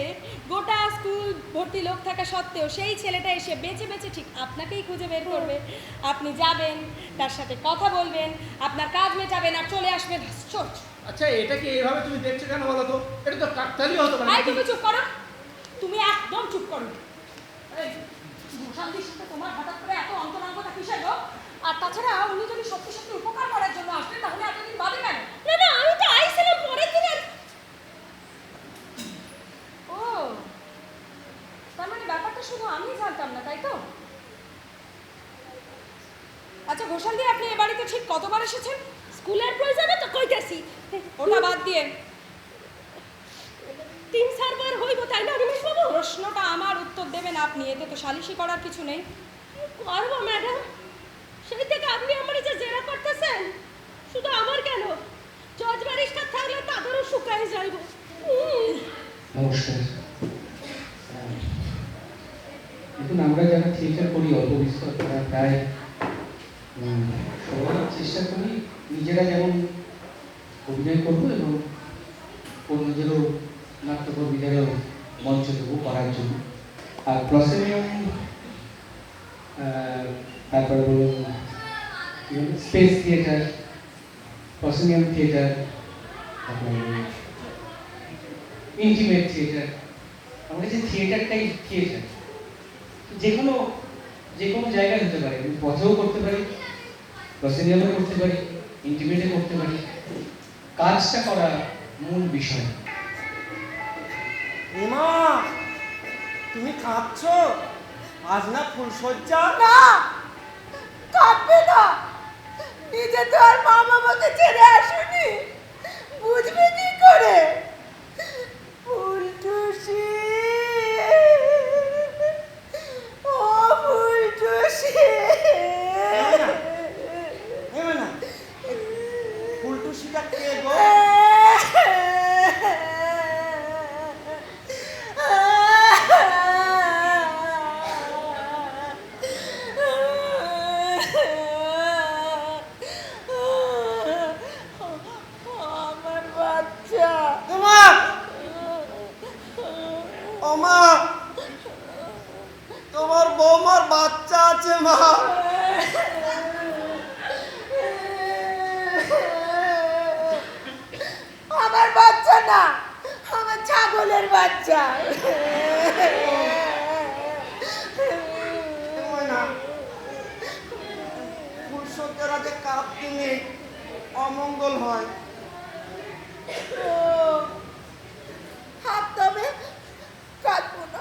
গোটা স্কুল ভর্তি লোক থাকা সত্ত্বেও সেই ছেলেটা এসে বেঁচে বেঁচে ঠিক আপনাকেই খুঁজে বের করবে। আপনি যাবেন, তার সাথে কথা বলবেন, আপনার কাজ মেটাবেন আর চলে আসবেন। আচ্ছা এটাকে এভাবে তুমি দেখছো কেন বলো তো? এটা তো কাকতালীয় হতো না। তুমি চুপ করো, তুমি একদম চুপ করো। এই ভূষান্তির সাথে তোমার হঠাৎ করে এত অন্তরঙ্গতা কিসের গো? আর তাছাড়া উনি যদি সত্যি সত্যি উপকার করার জন্য আসবেন, তাহলে এসেছেন স্কুলের প্রয়োজনে তো কইতেছি। ওটা বাদ দিয়ে 3 সার্ভার হইব তাই না নিমেষ বাবু? প্রশ্নটা আমার, উত্তর দেবেন আপনি, এতে তো সালিশি করার কিছু নেই। করবো ম্যাডাম, সেই থেকে আপনি আমার যে জেরা করতেছেন, শুধু আমার কেন, জজ ব্যারিস্টার থাকলে তাদেরও শুকায় যাইব। নমস্কার। দেখুন, আমরা যারা থিয়েটার করি, অল্প বিস্তর করা প্রায় সবাই চেষ্টা করি নিজেরা যেমন অভিনয় করবো এবং অন্যদেরও নাট্যকর্মীদেরও মঞ্চ দেবো করার জন্য। আর প্রসেনিয়াম, তারপরে বলুন স্পেস থিয়েটার, প্রসেনিয়াম থিয়েটার, তারপরে ইন্টিমেট থিয়েটার। আমরা যে থিয়েটারটাই থিয়েটার যে কোনো জায়গায় হতে পারে, পথেও করতে পারি, প্রসেনিয়ামে করতে পারি, ইন্টিমেটে করতে পারি। কাজটা করা মূল বিষয়। এমা, তুমি কাঁদছো? আজ না ফুলসজ্জা? না, কাঁদবে না। নিজে তো আর মা বাবাকে ছেড়ে আসেনি, বুঝবে কি করে? ফুলটুসি, ও ফুলটুসি। ফুলটুসিটা কে গো? আমার বাচ্চা। ওমা, তোমার বৌমার বাচ্চা আছে মা। আমার বাচ্চা না, আমার ছাগলের বাচ্চা। ফুলসজ্জার আগে কাঁদতে নেই, অমঙ্গল হয়। হাত তবে কাঁদবো না।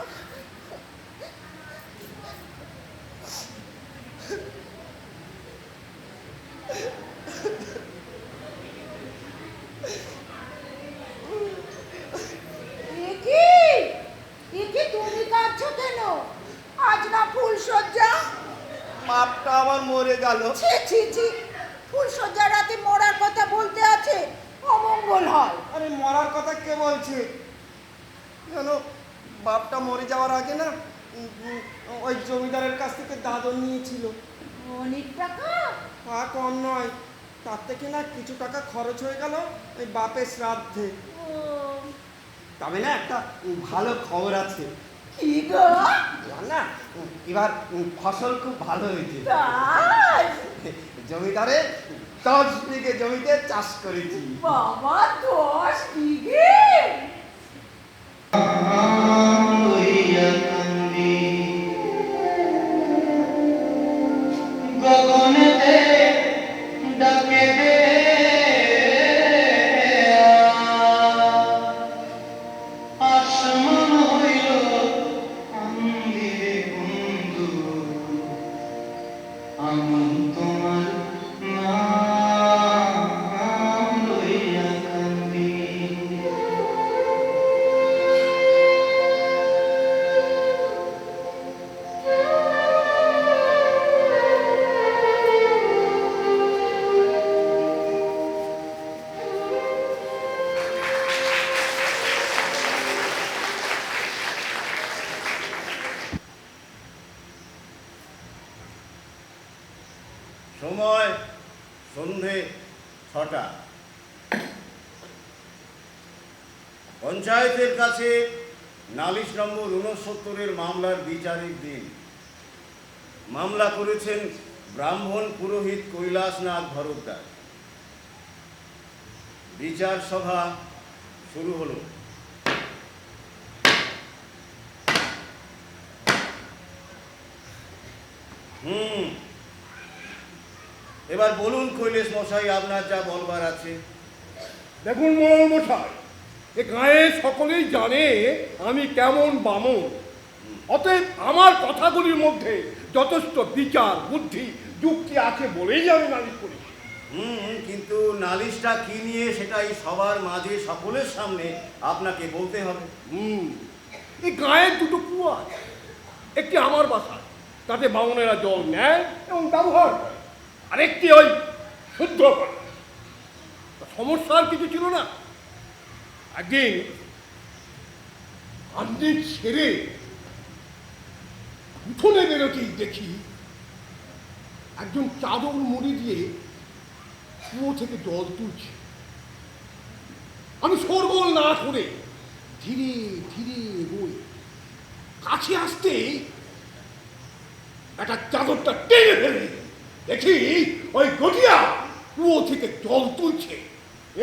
তুমি কাঁদছো কেন? আজ না ফুলসজ্জা? বাপটা আমার মরে গেল। ছি ছি ছি, ফুলসজ্জা রাতে মরার কথা বলতে আছে, অমঙ্গল হয়। আরে মরার কথা কে বলছে? জানো, বাপটা মরে যাওয়ার আগে না ওই জমিদারের কাছ থেকে দাদন নিয়েছিল। অনেক টাকা? তা কম নয়, তার থেকে না কিছু টাকা খরচ হয়ে গেল ওই বাপের শ্রাদ্ধে। তবে না একটা ভালো খবর আছে। কি গো? না, এবার ফসল খুব ভালো হয়েছে। জমিদারে 10 বিঘে জমিতে চাষ করেছি। বাবা, 10 বিঘে? গগনেতে ডাকে দে আসমান হইল আন্দিরে বন্ধু, আমি তোমার নাম লইয়া কান্দি। সময় সন্ধে 6টা। পঞ্চায়েতের কাছে নালিশ নম্বর 69-এর মামলার বিচারিক দিন। মামলা করেছেন ব্রাহ্মণ পুরোহিত কৈলাসনাথ ভরদ্বাজ। বিচার সভা শুরু হলো। এবার বলুন কৈলেশ মশাই, আপনার যা বলবার আছে। দেখুন মোড়ল মশাই, এ গায়ে সকলেই জানে আমি কেমন বামন। অতএব আমার কথাগুলির মধ্যে যথেষ্ট বিচার, বুদ্ধি, যুক্তি আছে বলেই আমি নালিশ করি। কিন্তু নালিশটা কি নিয়ে সেটাই সবার মাঝে সকলের সামনে আপনাকে বলতে হবে। এই গায়ের দুটো কুয়া আছে, একটি আমার বাসায়, তাতে বামনেরা জল নেয় এবং ব্যবহার করে, আরেকটি ওই শুদ্ধ করে। সমস্যার কিছু ছিল না। একদিন আপনি ছেড়ে উঠোনে বেরোতেই দেখি একজন চাদর মুড়ি দিয়ে কুয়ো থেকে জল তুলছে। আমি শোরগোল না করে ধীরে ধীরে এগোই, কাছে আসতে একটা চাদরটা টেনে ফেলে দেখি ওই গটিয়া কুয়ো থেকে জল তুলছে।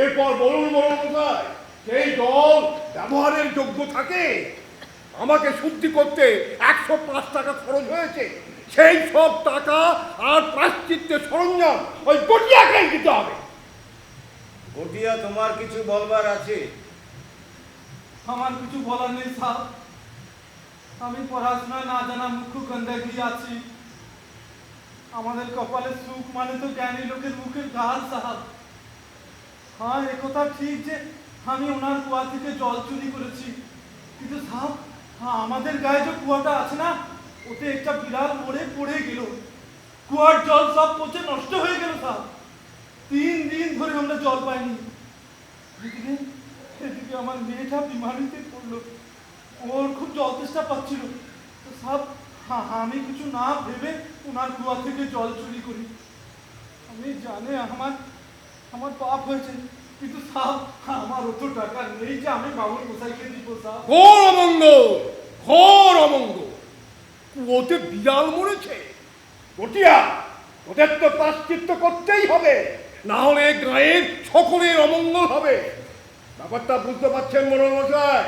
এরপর বলুন মশাই, সেই জল ব্যবহারের যোগ্য থাকে? আমাকে শুদ্ধি করতে 105 টাকা খরচ হয়েছে। সেই সব টাকা আর প্রায়শ্চিত্তের সরঞ্জাম ওই গটিয়াকেই দিতে হবে। গটিয়া, তোমার কিছু বলবার আছে? আমার কিছু বলার নেই স্যার। আমি পড়াশোনায় না জানা মুখ্য গন্ডাগি আছি। আমাদের কপালে সুখ মানে তো জ্ঞানী লোকের মুখের গাল সাহাব। হ্যাঁ, একথা ঠিক যে আমি ওনার কুয়া থেকে জল চুরি করেছি, কিন্তু সাহাব, হ্যাঁ, আমাদের গায়ে যে কুয়াটা আছে না, ওতে একটা বিড়াল পড়ে গেল। কুয়ার জল সব পচে নষ্ট হয়ে গেল সাহাব। 3 দিন ধরে আমরা জল পাইনি। এদিকে আমার মেয়েটা বিমারিতে পড়লো, ওর খুব জল তেষ্টা পাচ্ছিল। তো সাহেব, আমি কিছু না ভেবে ওনার কুয়া থেকে জল চুরি করি। আমি জানি আমার পাপ হয়েছে, কিন্তু সাহেব, আমার অত টাকা নেই যে আমি বাবুল গোসাইকে দিব সাহেব। ঘোর অমঙ্গল, ঘোর অমঙ্গল। কুয়োতে বিড়াল মরেছে। গটিয়া, ওদের তো প্রায়শ্চিত্ত করতেই হবে, না হলে গায়ের সকলের অমঙ্গল হবে। ব্যাপারটা বুঝতে পারছেন মোড়ল মশাই?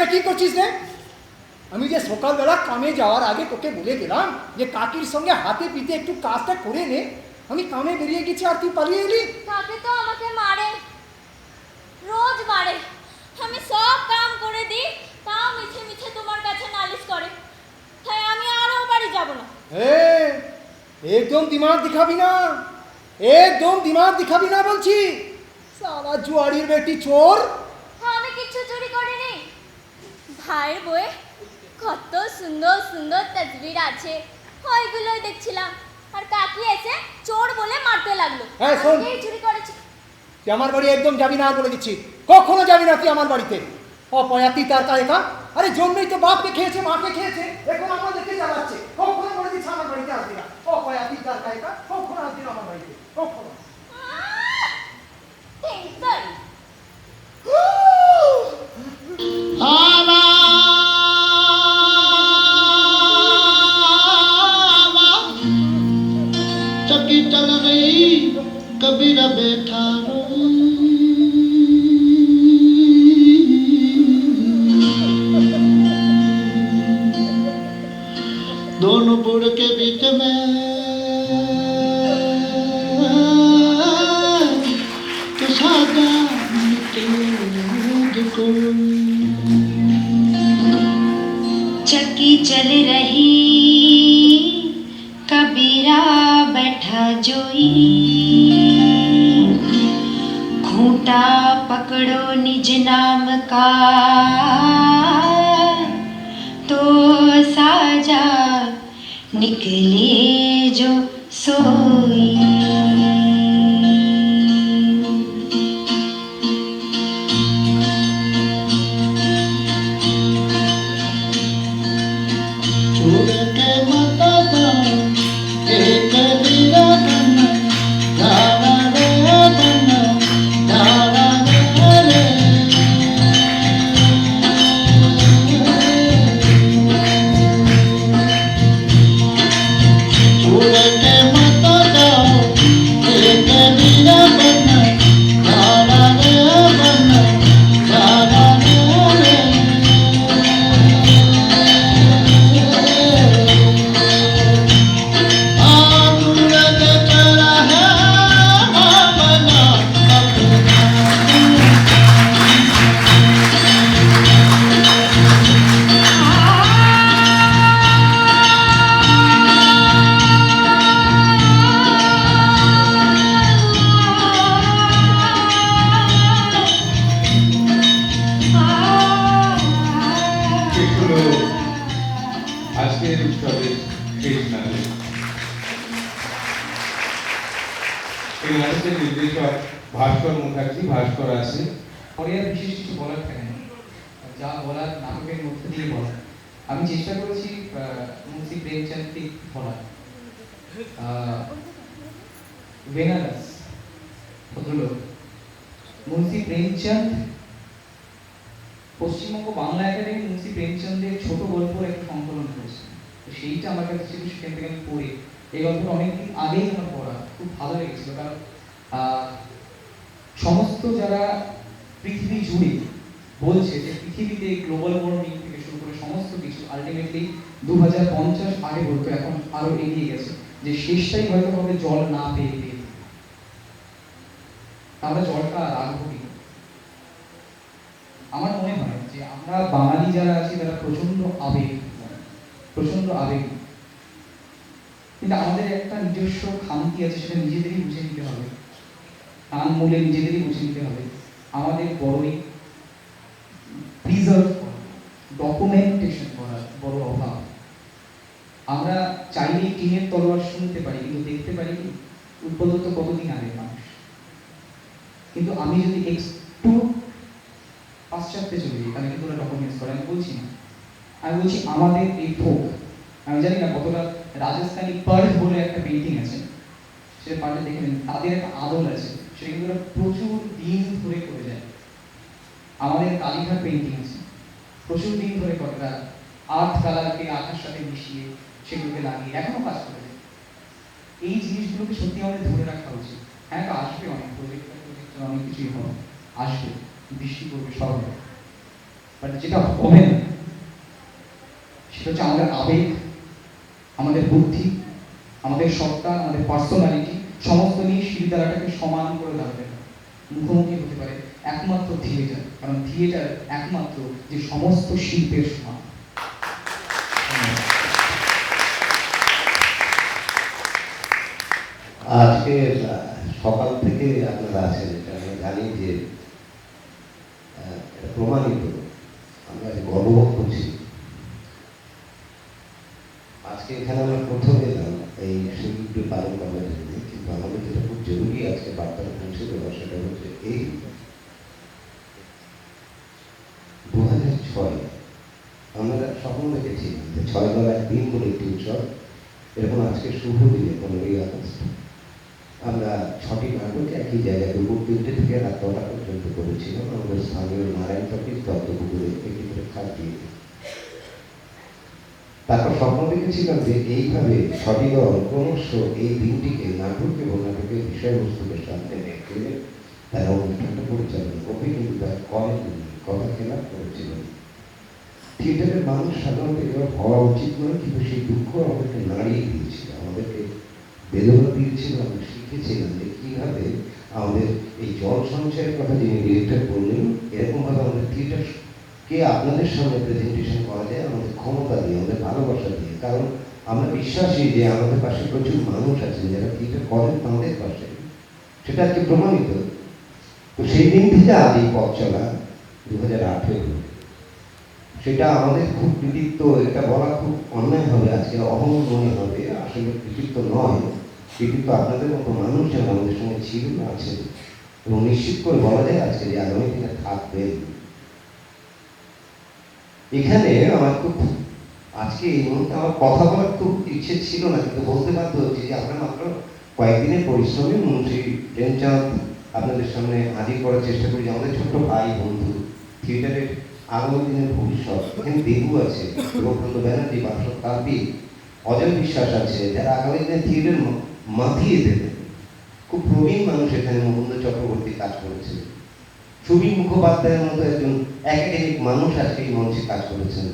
এখানে কি করছিস রে? আমি যে সকালবেলা কামে যাওয়ার আগে তোকে বলে গেলাম যে কাকির সঙ্গে হাতে পিঠে একটু কাজটা করে নে, আমি কামে বেরিয়ে গেছি আর তুই পালিয়ে এলি। কাকে তো আমাকে মারে, রোজ মারে। আমি সব কাম করে দিই, তাও মিছে মিছে তোমার কাছে নালিশ করে। তাই আমি আরও বাড়ি যাব না। একদম দিমাগ দিখাবি না, একদম দিমাগ দিখাবি না বলছি। সারা জুয়ারির বেটি চোর। আমি কিছু চুরি করিনি। ভাইয়ের বইয়ে কত সুন্দর সুন্দর তসবির আছে, ওইগুলোই দেখছিলাম। আর কাকি এসে চোর বলে মারতে লাগলো। এই চুরি করেছি। তুই আমার বাড়ি একদম যাবি না বলে দিচ্ছি, কখনো যাবি না তুই আমার বাড়িতে। অপয়াতি তার কায়কা, আরে জন্মেই তো বাপকে খেয়েছে, মাকে খেয়েছে, এখন আমাদেরকে জ্বালাচ্ছে। কখনো বলে দিচ্ছে আমার বাড়িতে আসবি না। অপয়াতি তার কায়কা, কখনো আসবি না আমার বাড়িতে, কখনো। चक्की चल गई कबीरा बैठा दोनों बुढ़ के बीच में तो सादा चक्की चल रही कबीरा बैठा जोई, खूंटा पकड़ो निज नाम का तो साजा निकले जो सोई। আজকের উৎসবের শেষ নাটক। এই নাটকের নির্দেশক ভাস্কর মুখার্জি। ভাস্কর আছে। পরে আর বিশেষ কিছু বলার থাকে না, যা বলার নাটকের মধ্যে দিয়ে বলা। আমি চেষ্টা করেছি মুন্সি প্রেমচাঁদকে বলার। বেনারস ভদ্রলোক মুন্সি প্রেমচাঁদ, পশ্চিমবঙ্গ বাংলা একাডেমি মুন্সি প্রেমচাঁদের ছোট গল্পের একটা সংকলন করেছে। তো সেইটা আমার কাছে ছিল, সেখান থেকে আমি পড়ে এই গল্পটা অনেকদিন আগেই আমার পড়া খুব ভালো লেগেছিল। কারণ সমস্ত যারা পৃথিবী জুড়ে বলছে যে পৃথিবীতে গ্লোবাল ওয়ার্মিং থেকে শুরু করে সমস্ত কিছু আলটিমেটলি 2050 আগে বলতো, এখন আরো এগিয়ে গেছে, যে শেষটাই হয়তো হবে জল না পেয়ে পেয়ে। আমরা জলটা রাখবো কি? আমার মনে হয় যে আমরা বাঙালি যারা আছি তারা প্রচন্ড আবেগ, কিন্তু আমাদের একটা নিজস্ব খামতি আছে, সেটা নিজেদেরই বুঝে নিতে হবে, টান মূলে নিজেদেরই বুঝে নিতে হবে। আমাদের বড়ই প্রিজার্ভ করা, ডকুমেন্টেশন করার বড় অভাব। আমরা চাইলেই টিনের তলোয়ার শুনতে পারি, কিন্তু দেখতে পারি উদ্বোধন কতদিন আগে মানুষ। কিন্তু আমি যদি একটু পাশ্চাত্যে চলে যাই, তাহলে কিন্তু ওরা ডকুমেন্টস করে। আমি বলছি না, আমি বলছি আমাদের এই ফোক। আমি জানি না কতটা রাজস্থানী পার্ট বলে একটা পেন্টিং আছে, সেটা পার্টে দেখে নেন, তাদের একটা আদল আছে, সেটা কিন্তু ওরা প্রচুর দিন ধরে করে যায়। আমাদের কালীঘাট পেন্টিং আছে, প্রচুর দিন ধরে করে, তারা আর্থ কালারকে আকার সাথে মিশিয়ে সেগুলোকে লাগিয়ে এখনো কাজ করে যায়। এই জিনিসগুলোকে সত্যি আমাদের ধরে রাখা উচিত। হ্যাঁ, তো আসবে অনেক প্রজেক্ট, অনেক কিছুই হবে, আসবে, বৃষ্টি করবে, সব হবে। বাট যেটা হবে না সেটা হচ্ছে আমাদের আবেগ, আমাদের বুদ্ধি, আমাদের সত্তা, আমাদের পার্সোনালিটি সমস্ত নিয়ে শিরদাঁড়াটাকে সমান করে দাঁড়াবে না। মুখোমুখি হতে পারে একমাত্র থিয়েটার, কারণ থিয়েটার একমাত্র যে সমস্ত শিল্পের সমান। আজকে সকাল থেকে আপনারা আছেন, এটা আমি জানি যে এটা প্রমাণিত, আমরা গর্ববোধ করছি। আজকে এখানে আমরা প্রথম এলাম এই শিল্পী পালন করার জন্য, কিন্তু আমাদের যেটা খুব জরুরি আজকে বার্তাটা পৌঁছে দেওয়া, সেটা হচ্ছে এই 2006 আমরা স্বপ্ন দেখেছি যে 6 করে একটি উৎসব, এরকম আজকে শুভ দিনে 15ই আগস্ট আমরা 6টি নাটক একই জায়গায় দুপুর 3টে থেকে রাত 9টা পর্যন্ত করেছিলাম আমাদের স্থানীয় নারায়ণ টপিস দত্তপুকুরে একটি করে খাট দিয়ে। তারপর স্বপ্ন দেখেছিলাম যে এইভাবে 6টি দল ক্রমশ এই দিনটিকে নাটক এবং নাটকের বিষয়বস্তুকে সামনে রেখে তারা অনুষ্ঠানটা পরিচালনা করবে, কিন্তু তারা করেনি, কথা খেলাপ করেছিলেন। থিয়েটারের মানুষ সাধারণত এবার হওয়া উচিত নয়, কিন্তু সেই দুঃখ আমাদেরকে নাড়িয়ে দিয়েছিল, আমাদেরকে বেদনা দিয়েছিল। আমরা শিখেছিলাম যে কীভাবে আমাদের এই জল সঞ্চয়ের কথা যিনি ডিরেক্টর বললেন, এরকমভাবে আমাদের থিয়েটারকে আপনাদের সামনে প্রেজেন্টেশন করা যায় আমাদের ক্ষমতা দিয়ে, আমাদের ভালোবাসা দিয়ে। কারণ আমরা বিশ্বাসী যে আমাদের পাশে প্রচুর মানুষ আছেন যারা থিয়েটার করেন আমাদের পাশে, সেটা আজকে প্রমাণিত। তো সেই দিন থেকে আজ এই পথ চলা 2018, সেটা আমাদের খুব কৃতিত্ব। এটা বলা খুব অন্যায় হবে, আজকে অহং মনে হবে, আসলে কৃতিত্ব নয়, কৃতিত্ব আপনাদের মতো মানুষ যারা আমাদের সঙ্গে ছিল, আছেন, এবং নিশ্চিত করে বলা যায় আজকে যে আগামী দিনে থাকবেন। এখানে আমার খুব আজকে এই মুহূর্তে আমার কথা বলার খুব ইচ্ছে ছিল না, কিন্তু বলতে বাধ্য হচ্ছে যে আমরা মাত্র কয়েকদিনের পরিশ্রমে মন্ত্রী প্রেমচাঁদ আপনাদের সামনে হাজির করার চেষ্টা করি যে আমাদের ছোট্ট ভাই বন্ধু থিয়েটারের আগামী দিনের ভবিষ্যৎ। এখানে দেবু আছে, দেবব্রত ব্যানার্জি, বাসব কার্তিক, অজয় বিশ্বাস আছে, যারা আগামী দিনে থিয়েটার মাতিয়ে দেবে। খুব প্রবীণ মানুষ এখানে মুকুন্দ চক্রবর্তী কাজ করেছে, সুবীর মুখোপাধ্যায়ের মতো একজন একাডেমিক মানুষ আজকে এই মঞ্চে কাজ করেছেন,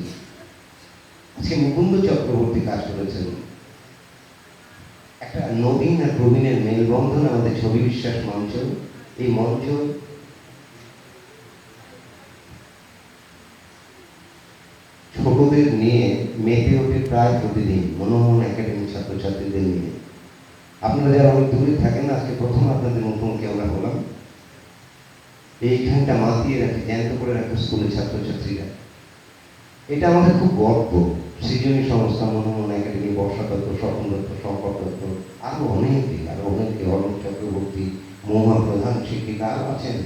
আজকে মুকুন্দ চক্রবর্তী কাজ করেছেন। একটা নবীন আর প্রবীণের মেলবন্ধন আমাদের ছবি বিশ্বাস মঞ্চ। এই মঞ্চ ছোটদের নিয়ে মেতে ওঠে প্রায় প্রতিদিন, মনোমন একাডেমি ছাত্রছাত্রীদের নিয়ে। আপনারা যারা অনেক দূরে থাকেন, আজকে প্রথম আপনাদের মুখোমুখি আমরা হলাম। এইখানটা মাতিয়ে রাখে, জ্যান্ত করে রাখে স্কুলের ছাত্রছাত্রীরা। এটা আমাদের খুব গর্ব। সৃজনী সংস্থা, মনোমন একাডেমি, বর্ষা দত্ত, স্বপন দত্ত, শঙ্কর দত্ত, আরো অনেকে, অরূপ চক্রবর্তী, মহুয়া প্রধান শিক্ষিকা আরো আছেন।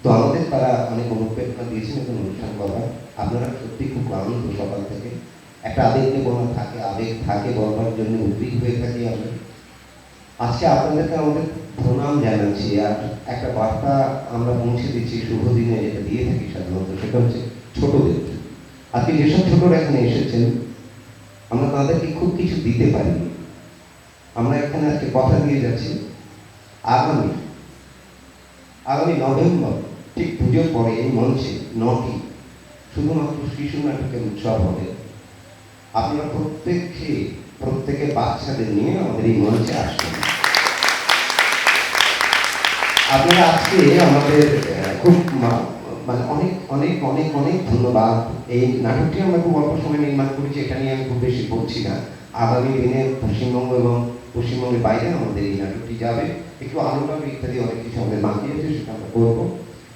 তো আমাদের তারা অনেক অনুপ্রেরণা দিয়েছেন এবং অনুষ্ঠান করার। আপনারা সত্যি খুব আনন্দ, সকাল থেকে একটা আবেগ নিবনা থাকে, আবেগ থাকে, বলবার জন্য উদ্বিগ্ন হয়ে থাকি আমরা। আজকে আপনাদেরকে আমাদের প্রণাম জানাচ্ছি, আর একটা বার্তা আমরা পৌঁছে দিচ্ছি শুভ দিনে, যেটা দিয়ে থাকি সাধারণত, সেটা হচ্ছে ছোটদের। আজকে যেসব ছোটরা এখানে এসেছেন, আমরা তাদেরকে খুব কিছু দিতে পারিনি। আমরা এখানে আজকে কথা দিয়ে যাচ্ছি, আগামী নভেম্বর ঠিক পুজোর পরে এই মঞ্চে 9টি শুধুমাত্র শিশু নাটকের উৎসব হবে। আপনারা প্রত্যেকে বাচ্চাদের নিয়ে আমাদের এই মঞ্চে আসবেন। আপনারা আজকে আমাদের খুব মানে অনেক অনেক অনেক অনেক ধন্যবাদ। এই নাটকটি আমরা খুব অল্প সময় নির্মাণ করেছি, এটা নিয়ে আমি খুব বেশি বলছি না। আগামী দিনে পশ্চিমবঙ্গ এবং পশ্চিমবঙ্গের বাইরে আমাদের এই নাটকটি যাবে, একটু আলোটালো ইত্যাদি অনেক কিছু আমাদের বাকি আছে, সেটা আমরা করবো।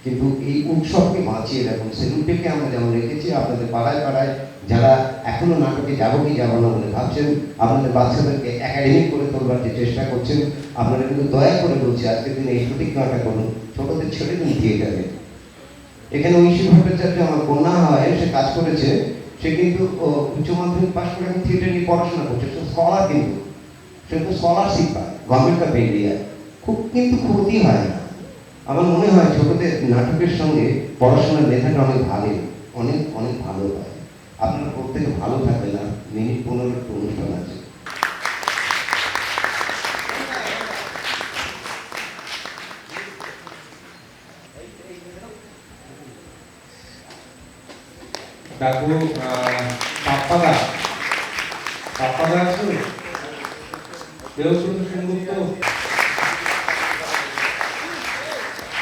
কিন্তু এই উৎসবকে বাঁচিয়ে রাখুন, সেলুনটাকে আমরা যেমন রেখেছি, আপনাদের পাড়ায় পাড়ায় যারা এখনো নাটকে যাবো কি যাবো না বলে ভাবছেন, আপনাদের বাচ্চাদেরকে একাডেমিক করে তোলবার যে চেষ্টা করছেন, আপনারা কিন্তু দয়া করে বলছি আজকের দিনে এই প্রতিজ্ঞাটা করুন, ছোটদের ছেড়ে দিন থিয়েটারে। এখানে ঐশী ভট্টাচার্য আমার কন্যা হয়, সে কাজ করেছে, সে কিন্তু উচ্চ মাধ্যমিক পাশ করে এখন থিয়েটার নিয়ে পড়াশোনা করছে, সে স্কলার, কিন্তু সে তো স্কলারশিপ পায় গভর্নমেন্ট অফ ইন্ডিয়া। খুব কিন্তু ক্ষতি হয় না। আমার মনে হয় ছোটদের নাটকের সঙ্গে পড়াশোনার মেধাটা অনেক ভালো, অনেক অনেক ভালো হয়। আপনারা প্রত্যেকে ভালো থাকবেন না। মিনিট 15 অনুষ্ঠান আছে। ডাকবো পাপ্পাদা। পাপ্পাদা আছো? দেবব্রত সেনগুপ্ত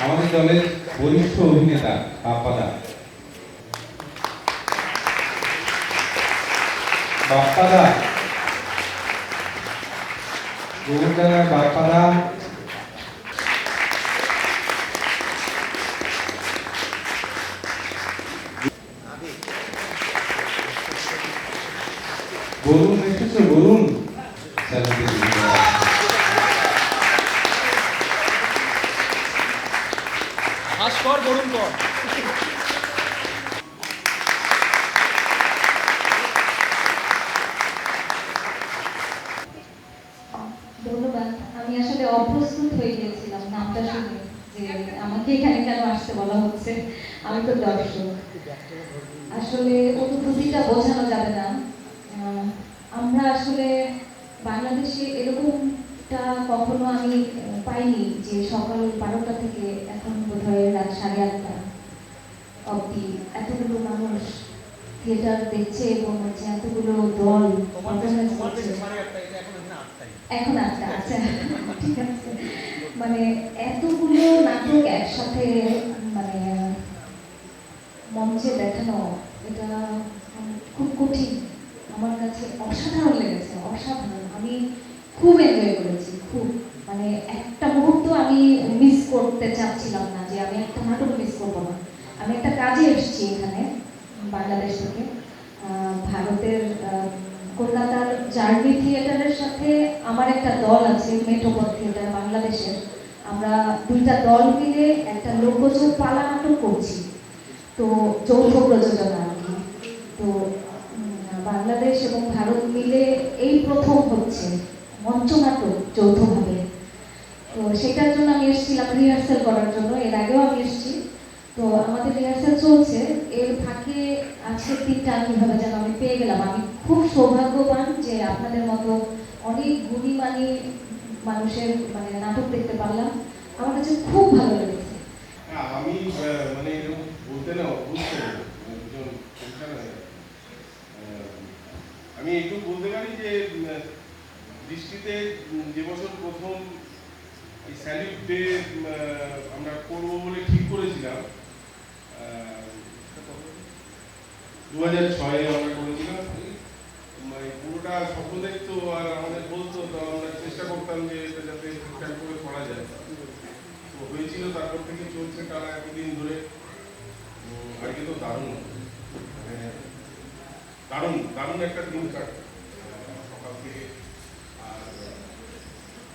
আমাদের দলের বরিষ্ঠ অভিনেতা পাপ্পাদা। বাপ্পাদা, গোবরডাঙ্গার বাপ্পাদা। বরুণ এসেছো? বরুণ ভাস্কর বরুণ কর। ধন্যবাদ। আমি আসলে অপ্রস্তুত হয়ে গিয়েছিলাম নামটা শুনে যে আমাকে এখানে কেন আসতে বলা হচ্ছে। আমি তো দর্শক, আসলে অনুভূতিটা বোঝানো যাবে না। আমরা আসলে বাংলাদেশে এরকমটা কখনো আমি পাইনি যে সকাল 12টা থেকে এখন বোধহয় রাত 8:30 অবধি এতগুলো মানুষ থিয়েটার দেখছে এবং হচ্ছে এতগুলো দল পারফরমেন্স করছে। এখন 8টা, আচ্ছা ঠিক আছে। মানে এতগুলো নাটক একসাথে মানে মঞ্চে দেখানো, এটা খুব কঠিন। আমার কাছে অসাধারণ লেগেছে, অসাধারণ। আমি খুব এনজয় করেছি, খুব। মানে একটা মুহূর্ত আমি মিস করতে চাচ্ছিলাম না, যে আমি একটা নাটক মিস করবো না। আমি একটা কাজে এসেছি এখানে বাংলাদেশ থেকে, ভারতের কলকাতার জার্নি থিয়েটারের সাথে আমার একটা দল আছে, মেট্রোপল থিয়েটার বাংলাদেশের। আমরা দুইটা দল মিলে একটা লোকজ পালা নাটক করছি, তো যৌথ প্রযোজনা আর কি। তো বাংলাদেশ এবং ভারত মিলে এই প্রথম হচ্ছে মঞ্চনাটক যৌথভাবে। তো সেটার জন্য আমি এসেছিলাম রিহার্সাল করার জন্য, এর আগেও আমি এসেছি। তো আমাদের রিহার্সাল চলছে, এর ফাঁকে আজকে 3টা কিভাবে যেন আমি পেয়ে গেলাম। আমি খুব সৌভাগ্যবান যে আপনাদের মতো অনেক গুণীমানী মানুষের মানে নাটক দেখতে পারলাম। আমার কাছে খুব ভালো লেগেছে। আমি মানে বলতে না বুঝতে আমি একটু বলতে পারি যে দৃষ্টিতে যে বছর প্রথম এই স্যালিউট ডে আমরা করবো বলে ঠিক করেছিলাম, 2006-এ আমরা করেছিলাম। মানে পুরোটা স্বপ্ন দেখতো আর আমাদের বলতো, তো আমরা চেষ্টা করতাম যে এটা যাতে ঠিকঠাক করে করা যায়। তো হয়েছিল, তারপর থেকে চলছে টানা এতদিন ধরে। আজকে তো দারুণ, দারুণ দারুণ একটা দিন কাটে সকাল থেকে। আর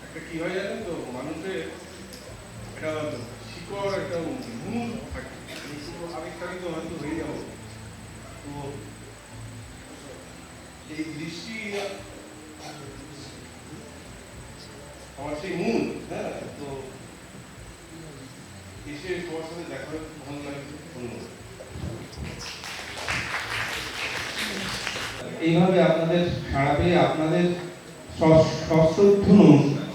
একটা কি হয় জানেন তো, মানুষের একটা শিকড়, একটা মূল থাকে, আবেগতাড়িত হয়তো হয়ে যাবো। তো এই দৃষ্টি আমার সেই মূল, হ্যাঁ। তো এসে সবার সাথে দেখা ভালো লাগছে। ধন্যবাদ। এইভাবে আপনাদের সাড়া পেয়ে আপনাদের সশ্রদ্ধ নমস্কার।